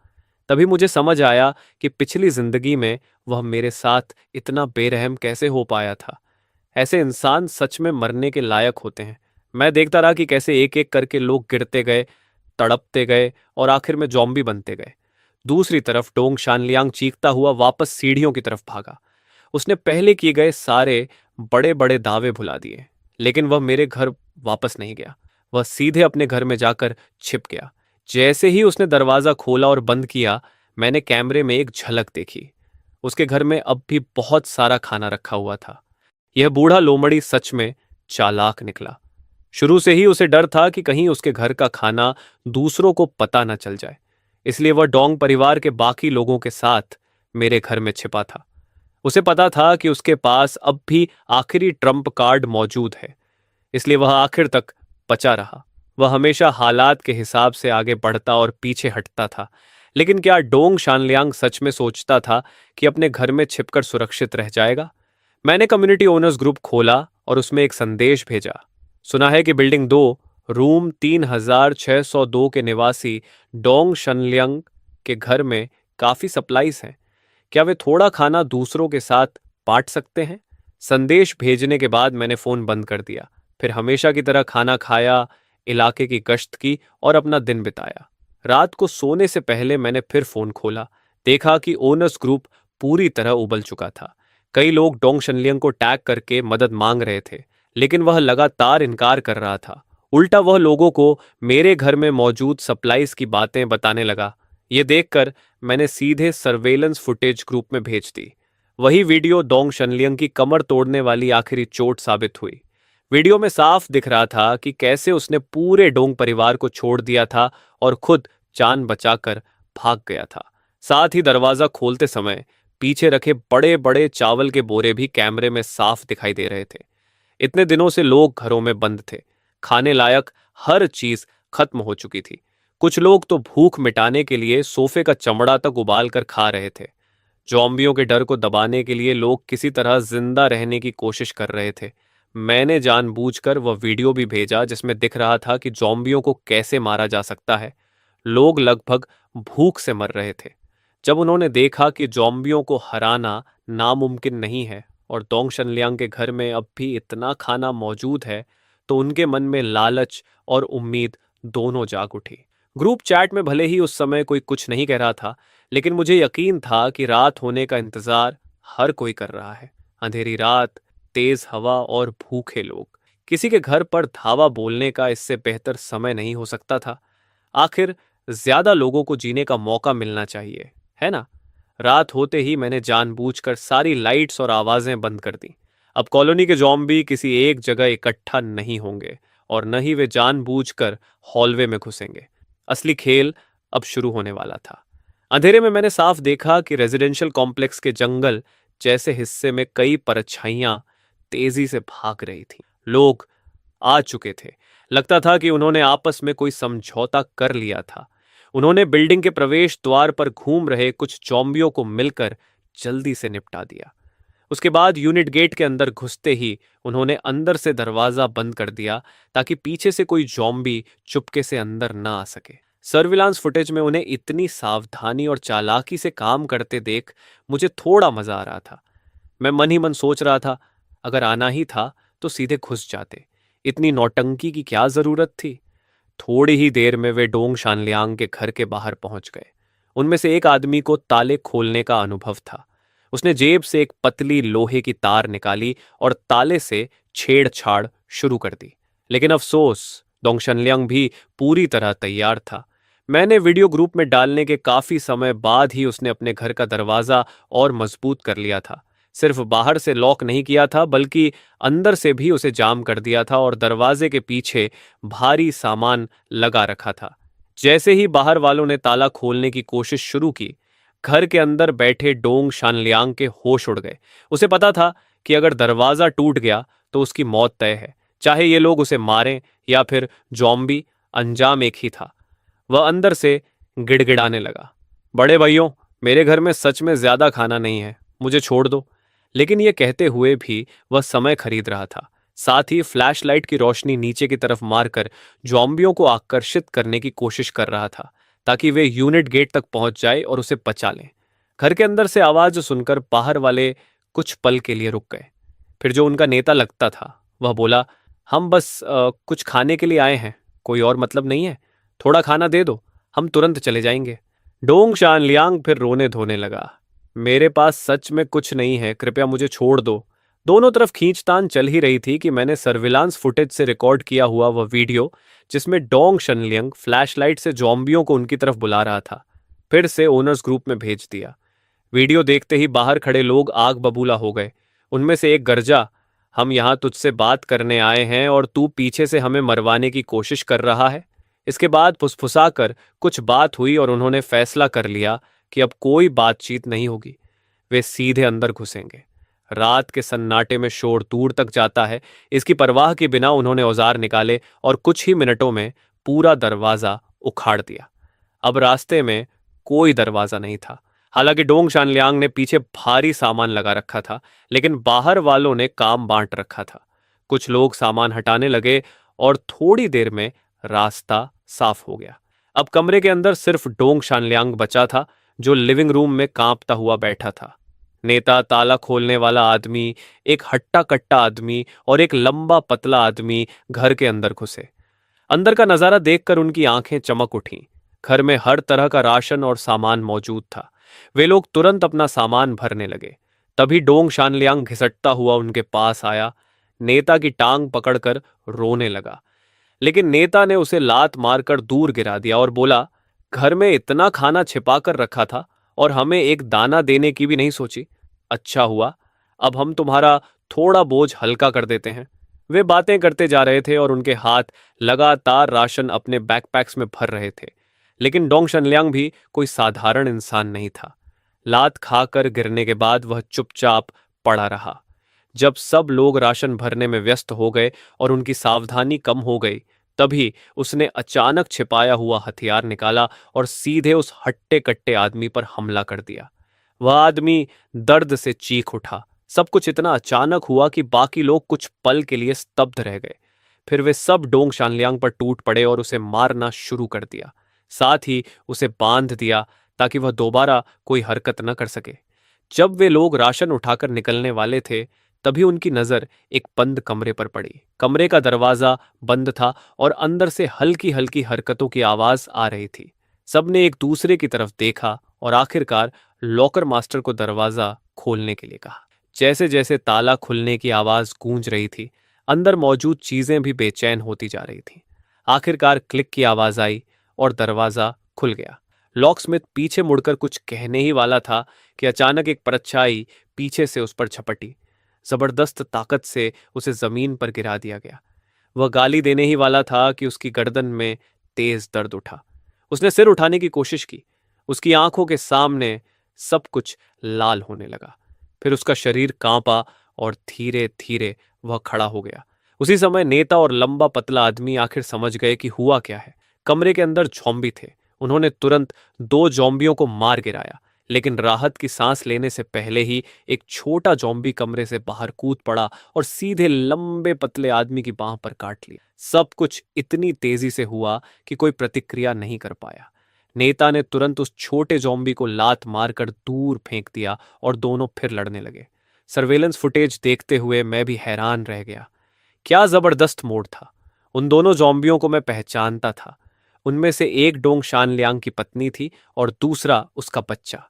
तभी मुझे समझ आया कि पिछली जिंदगी में वह मेरे साथ इतना बेरहम कैसे हो पाया था। ऐसे इंसान सच में मरने के लायक होते हैं। मैं देखता रहा कि कैसे एक एक करके लोग गिरते गए, तड़पते गए और आखिर में जॉम्बी बनते गए। दूसरी तरफ डोंग शानलियांग चीखता हुआ वापस सीढ़ियों की तरफ भागा। उसने पहले किए गए सारे बड़े बड़े दावे भुला दिए, लेकिन वह मेरे घर वापस नहीं गया। वह सीधे अपने घर में जाकर छिप गया। जैसे ही उसने दरवाजा खोला और बंद किया, मैंने कैमरे में एक झलक देखी। उसके घर में अब भी बहुत सारा खाना रखा हुआ था। यह बूढ़ा लोमड़ी सच में चालाक निकला। शुरू से ही उसे डर था कि कहीं उसके घर का खाना दूसरों को पता न चल जाए, इसलिए वह डोंग परिवार के बाकी लोगों के साथ मेरे घर में छिपा था। उसे पता था कि उसके पास अब भी आखिरी ट्रम्प कार्ड मौजूद है, इसलिए वह आखिर तक बचा रहा। वह हमेशा हालात के हिसाब से आगे बढ़ता और पीछे हटता था। लेकिन क्या डोंग शानलियांग सच में सोचता था कि अपने घर में छिपकर सुरक्षित रह जाएगा? मैंने कम्युनिटी ओनर्स ग्रुप खोला और उसमें एक संदेश भेजा। सुना है कि बिल्डिंग 2 रूम 3602 के निवासी डोंग शनलियांग के घर में काफी सप्लाईज हैं। क्या वे थोड़ा खाना दूसरों के साथ बांट सकते हैं? संदेश भेजने के बाद मैंने फोन बंद कर दिया। फिर हमेशा की तरह खाना खाया, इलाके की गश्त की और अपना दिन बिताया। रात को सोने से पहले मैंने फिर फोन खोला। देखा कि ओनर्स ग्रुप पूरी तरह उबल चुका था। कई लोग डोंग शनलियांग को टैग करके मदद मांग रहे थे, लेकिन वह लगातार इनकार कर रहा था। उल्टा वह लोगों को मेरे घर में मौजूद सप्लाईज की बातें बताने लगा। ये देखकर मैंने सीधे सर्वेलेंस फुटेज ग्रुप में भेज दी। वही वीडियो डोंग शनलियांग की कमर तोड़ने वाली आखिरी चोट साबित हुई। वीडियो में साफ दिख रहा था कि कैसे उसने पूरे डोंग परिवार को छोड़ दिया था और खुद जान बचाकर भाग गया था। साथ ही दरवाजा खोलते समय पीछे रखे बड़े बड़े चावल के बोरे भी कैमरे में साफ दिखाई दे रहे थे। इतने दिनों से लोग घरों में बंद थे। खाने लायक हर चीज खत्म हो चुकी थी। कुछ लोग तो भूख मिटाने के लिए सोफे का चमड़ा तक उबाल कर खा रहे थे। जॉम्बियों के डर को दबाने के लिए लोग किसी तरह जिंदा रहने की कोशिश कर रहे थे। मैंने जानबूझकर वह वीडियो भी भेजा जिसमें दिख रहा था कि जॉम्बियों को कैसे मारा जा सकता है। लोग लगभग भूख से मर रहे थे। जब उन्होंने देखा कि जॉम्बियों को हराना नामुमकिन नहीं है और डोंग शनलियांग के घर में अब भी इतना खाना मौजूद है, तो उनके मन में लालच और उम्मीद दोनों जाग उठी। ग्रुप चैट में भले ही उस समय कोई कुछ नहीं कह रहा था, लेकिन मुझे यकीन था कि रात होने का इंतजार हर कोई कर रहा है। अंधेरी रात, तेज हवा और भूखे लोग। किसी के घर पर धावा बोलने का इससे बेहतर समय नहीं हो सकता था। आखिर ज्यादा लोगों को जीने का मौका मिलना चाहिए, है ना? रात होते ही मैंने जानबूझकर सारी लाइट्स और आवाजें बंद कर दी। अब कॉलोनी के जॉम्बी किसी एक जगह इकट्ठा नहीं होंगे और न ही वे जानबूझकर हॉलवे में घुसेंगे। असली खेल अब शुरू होने वाला था। अंधेरे में मैंने साफ देखा कि रेजिडेंशियल कॉम्प्लेक्स के जंगल जैसे हिस्से में कई परछाइयां तेजी से भाग रही थी। लोग आ चुके थे। लगता था कि उन्होंने आपस में कोई समझौता कर लिया था। उन्होंने बिल्डिंग के प्रवेश द्वार पर घूम रहे कुछ जॉम्बियों को मिलकर जल्दी से निपटा दिया। उसके बाद यूनिट गेट के अंदर घुसते ही उन्होंने अंदर से दरवाजा बंद कर दिया ताकि पीछे से कोई जॉम्बी चुपके से अंदर ना आ सके। सर्विलांस फुटेज में उन्हें इतनी सावधानी और चालाकी से काम करते देख मुझे थोड़ा मजा आ रहा था। मैं मन ही मन सोच रहा था, अगर आना ही था तो सीधे घुस जाते। इतनी नौटंकी की क्या जरूरत थी? थोड़ी ही देर में वे डोंग शानलियांग के घर के बाहर पहुंच गए। उनमें से एक आदमी को ताले खोलने का अनुभव था। उसने जेब से एक पतली लोहे की तार निकाली और ताले से छेड़छाड़ शुरू कर दी। लेकिन अफसोस, डोंग शानलियांग भी पूरी तरह तैयार था। मैंने वीडियो ग्रुप में डालने के काफी समय बाद ही उसने अपने घर का दरवाजा और मजबूत कर लिया था। सिर्फ बाहर से लॉक नहीं किया था, बल्कि अंदर से भी उसे जाम कर दिया था और दरवाजे के पीछे भारी सामान लगा रखा था। जैसे ही बाहर वालों ने ताला खोलने की कोशिश शुरू की, घर के अंदर बैठे डोंग शानलियांग के होश उड़ गए। उसे पता था कि अगर दरवाजा टूट गया तो उसकी मौत तय है, चाहे ये लोग उसे मारें या फिर जॉम्बी, अंजाम एक ही था। वह अंदर से गिड़गिड़ाने लगा, बड़े भाइयों, मेरे घर में सच में ज्यादा खाना नहीं है, मुझे छोड़ दो। लेकिन यह कहते हुए भी वह समय खरीद रहा था। साथ ही फ्लैशलाइट की रोशनी नीचे की तरफ मारकर जॉम्बियों को आकर्षित करने की कोशिश कर रहा था, ताकि वे यूनिट गेट तक पहुंच जाए और उसे बचा लें। घर के अंदर से आवाज सुनकर बाहर वाले कुछ पल के लिए रुक गए। फिर जो उनका नेता लगता था वह बोला, हम बस कुछ खाने के लिए आए हैं, कोई और मतलब नहीं है। थोड़ा खाना दे दो, हम तुरंत चले जाएंगे। डोंग शानलियांग फिर रोने धोने लगा। मेरे पास सच में कुछ नहीं है, कृपया मुझे छोड़ दो। दोनों तरफ खींचतान चल ही रही थी कि मैंने सर्विलांस फुटेज से रिकॉर्ड किया हुआ वह वीडियो, जिसमें डोंग शनलियंग फ्लैशलाइट से जॉम्बियों को उनकी तरफ बुला रहा था, फिर से ओनर्स ग्रुप में भेज दिया। वीडियो देखते ही बाहर खड़े लोग आग बबूला हो गए। उनमें से एक गरजा, हम यहां तुझसे बात करने आए हैं और तू पीछे से हमें मरवाने की कोशिश कर रहा है। इसके बाद फुसफुसाकर कुछ बात हुई और उन्होंने फैसला कर लिया कि अब कोई बातचीत नहीं होगी। वे सीधे अंदर घुसेंगे। रात के सन्नाटे में शोर दूर तक जाता है, इसकी परवाह के बिना उन्होंने औजार निकाले और कुछ ही मिनटों में पूरा दरवाजा उखाड़ दिया। अब रास्ते में कोई दरवाजा नहीं था। हालांकि डोंग शानलियांग ने पीछे भारी सामान लगा रखा था, लेकिन बाहर वालों ने काम बांट रखा था। कुछ लोग सामान हटाने लगे और थोड़ी देर में रास्ता साफ हो गया। अब कमरे के अंदर सिर्फ डोंग शानलियांग बचा था, जो लिविंग रूम में कांपता हुआ बैठा था। नेता, ताला खोलने वाला आदमी, एक हट्टा कट्टा आदमी और एक लंबा पतला आदमी घर के अंदर घुसे। अंदर का नजारा देखकर उनकी आंखें चमक उठीं। घर में हर तरह का राशन और सामान मौजूद था। वे लोग तुरंत अपना सामान भरने लगे। तभी डोंग शानलियांग घिसटता हुआ उनके पास आया, नेता की टांग पकड़कर रोने लगा। लेकिन नेता ने उसे लात मारकर दूर गिरा दिया और बोला, घर में इतना खाना छिपा कर रखा था और हमें एक दाना देने की भी नहीं सोची। अच्छा हुआ, अब हम तुम्हारा थोड़ा बोझ हल्का कर देते हैं। वे बातें करते जा रहे थे और उनके हाथ लगातार राशन अपने बैकपैक्स में भर रहे थे। लेकिन डोंग शनलियांग भी कोई साधारण इंसान नहीं था। लात खाकर गिरने के बाद वह चुपचाप पड़ा रहा। जब सब लोग राशन भरने में व्यस्त हो गए और उनकी सावधानी कम हो गई, तभी उसने अचानक छिपाया हुआ हथियार निकाला और सीधे उस हट्टे कट्टे आदमी पर हमला कर दिया। वह आदमी दर्द से चीख उठा। सब कुछ इतना अचानक हुआ कि बाकी लोग कुछ पल के लिए स्तब्ध रह गए। फिर वे सब डोंग शानलियांग पर टूट पड़े और उसे मारना शुरू कर दिया। साथ ही उसे बांध दिया ताकि वह दोबारा कोई हरकत न कर सके। जब वे लोग राशन उठाकर निकलने वाले थे, तभी उनकी नजर एक बंद कमरे पर पड़ी। कमरे का दरवाजा बंद था और अंदर से हल्की हल्की हरकतों की आवाज आ रही थी। सबने एक दूसरे की तरफ देखा और आखिरकार लॉकर मास्टर को दरवाजा खोलने के लिए कहा। जैसे जैसे ताला खुलने की आवाज गूंज रही थी, अंदर मौजूद चीजें भी बेचैन होती जा रही थीं। आखिरकार क्लिक की आवाज आई और दरवाजा खुल गया। लॉकस्मिथ पीछे मुड़कर कुछ कहने ही वाला था कि अचानक एक परछाई पीछे से उस पर झपटी। जबरदस्त ताकत से उसे जमीन पर गिरा दिया गया। वह गाली देने ही वाला था कि उसकी गर्दन में तेज दर्द उठा। उसने सिर उठाने की कोशिश की। उसकी आंखों के सामने सब कुछ लाल होने लगा। फिर उसका शरीर कांपा और धीरे धीरे वह खड़ा हो गया। उसी समय नेता और लंबा पतला आदमी आखिर समझ गए कि हुआ क्या है। कमरे के अंदर जॉम्बी थे। उन्होंने तुरंत दो जॉम्बियों को मार गिराया, लेकिन राहत की सांस लेने से पहले ही एक छोटा जॉम्बी कमरे से बाहर कूद पड़ा और सीधे लंबे पतले आदमी की बांह पर काट लिया। सब कुछ इतनी तेजी से हुआ कि कोई प्रतिक्रिया नहीं कर पाया। नेता ने तुरंत उस छोटे जॉम्बी को लात मारकर दूर फेंक दिया और दोनों फिर लड़ने लगे। सर्वेलेंस फुटेज देखते हुए मैं भी हैरान रह गया। क्या जबरदस्त मोड़ था। उन दोनों जॉम्बियों को मैं पहचानता था। उनमें से एक डोंग शानलियांग की पत्नी थी और दूसरा उसका बच्चा।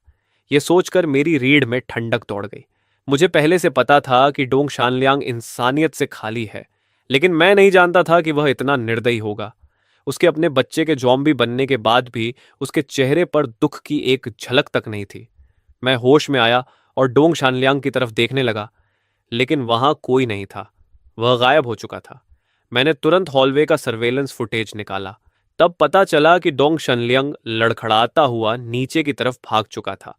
यह सोचकर मेरी रीढ़ में ठंडक दौड़ गई। मुझे पहले से पता था कि डोंग शानलियांग इंसानियत से खाली है, लेकिन मैं नहीं जानता था कि वह इतना निर्दयी होगा। उसके अपने बच्चे के जॉम्बी बनने के बाद भी उसके चेहरे पर दुख की एक झलक तक नहीं थी। मैं होश में आया और डोंग शानलियांग की तरफ देखने लगा, लेकिन वहां कोई नहीं था। वह गायब हो चुका था। मैंने तुरंत हॉलवे का सर्वेलेंस फुटेज निकाला। तब पता चला कि डोंग शनलियांग लड़खड़ाता हुआ नीचे की तरफ भाग चुका था।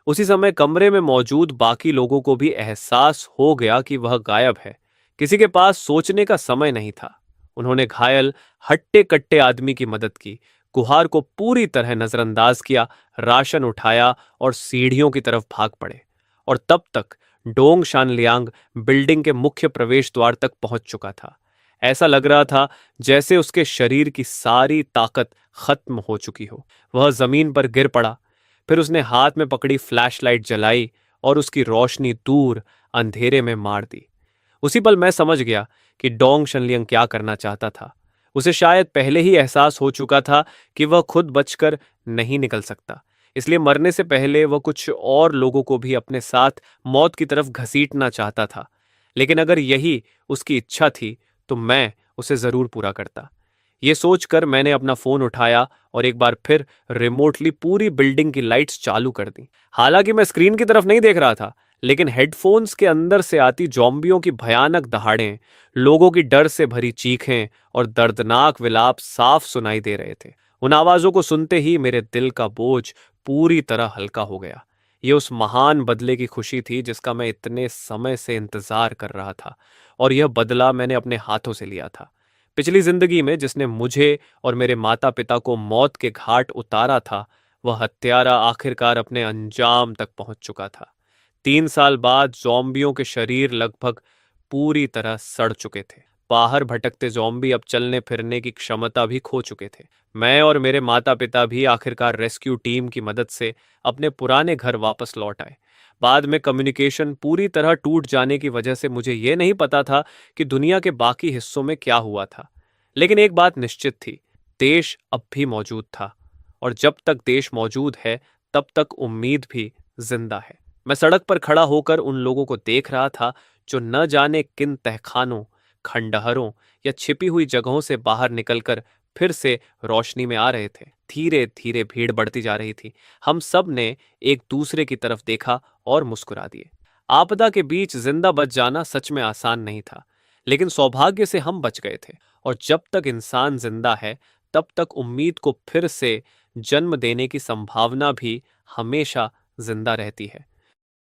उसी समय कमरे में मौजूद बाकी लोगों को भी एहसास हो गया कि वह गायब है। किसी के पास सोचने का समय नहीं था। उन्होंने घायल हट्टे कट्टे आदमी की मदद की, गुहार को पूरी तरह नजरअंदाज किया, राशन उठाया और सीढ़ियों की तरफ भाग पड़े। और तब तक डोंग शानलियांग बिल्डिंग के मुख्य प्रवेश द्वार तक पहुंच चुका था। ऐसा लग रहा था जैसे उसके शरीर की सारी ताकत खत्म हो चुकी हो। वह जमीन पर गिर पड़ा। फिर उसने हाथ में पकड़ी फ्लैशलाइट जलाई और उसकी रोशनी दूर अंधेरे में मार दी। उसी पल मैं समझ गया कि डोंग शनलियंग क्या करना चाहता था। उसे शायद पहले ही एहसास हो चुका था कि वह खुद बचकर नहीं निकल सकता, इसलिए मरने से पहले वह कुछ और लोगों को भी अपने साथ मौत की तरफ घसीटना चाहता था। लेकिन अगर यही उसकी इच्छा थी तो मैं उसे जरूर पूरा करता। ये सोचकर मैंने अपना फोन उठाया और एक बार फिर रिमोटली पूरी बिल्डिंग की लाइट्स चालू कर दी। हालांकि मैं स्क्रीन की तरफ नहीं देख रहा था, लेकिन हेडफोन्स के अंदर से आती जॉम्बियों की भयानक दहाड़ें, लोगों की डर से भरी चीखें और दर्दनाक विलाप साफ सुनाई दे रहे थे। उन आवाजों को सुनते ही मेरे दिल का बोझ पूरी तरह हल्का हो गया। ये उस महान बदले की खुशी थी जिसका मैं इतने समय से इंतजार कर रहा था, और यह बदला मैंने अपने हाथों से लिया था। पिछली जिंदगी में जिसने मुझे और मेरे माता पिता को मौत के घाट उतारा था, वह हत्यारा आखिरकार अपने अंजाम तक पहुंच चुका था। 3 साल बाद ज़ॉम्बियों के शरीर लगभग पूरी तरह सड़ चुके थे। बाहर भटकते ज़ॉम्बी अब चलने फिरने की क्षमता भी खो चुके थे। मैं और मेरे माता पिता भी आखिरकार रेस्क्यू टीम की मदद से अपने पुराने घर वापस लौट आए। बाद में कम्युनिकेशन पूरी तरह टूट जाने की वजह से मुझे ये नहीं पता था कि दुनिया के बाकी हिस्सों में क्या हुआ था। लेकिन एक बात निश्चित थी, देश अब भी मौजूद था, और जब तक देश मौजूद है तब तक उम्मीद भी जिंदा है। मैं सड़क पर खड़ा होकर उन लोगों को देख रहा था जो न जाने किन तहखानों, खंडहरों या छिपी हुई जगहों से बाहर निकलकर फिर से रोशनी में आ रहे थे। धीरे धीरे भीड़ बढ़ती जा रही थी। हम सब ने एक दूसरे की तरफ देखा और मुस्कुरा दिए। आपदा के बीच जिंदा बच जाना सच में आसान नहीं था, लेकिन सौभाग्य से हम बच गए थे। और जब तक इंसान जिंदा है तब तक उम्मीद को फिर से जन्म देने की संभावना भी हमेशा जिंदा रहती है।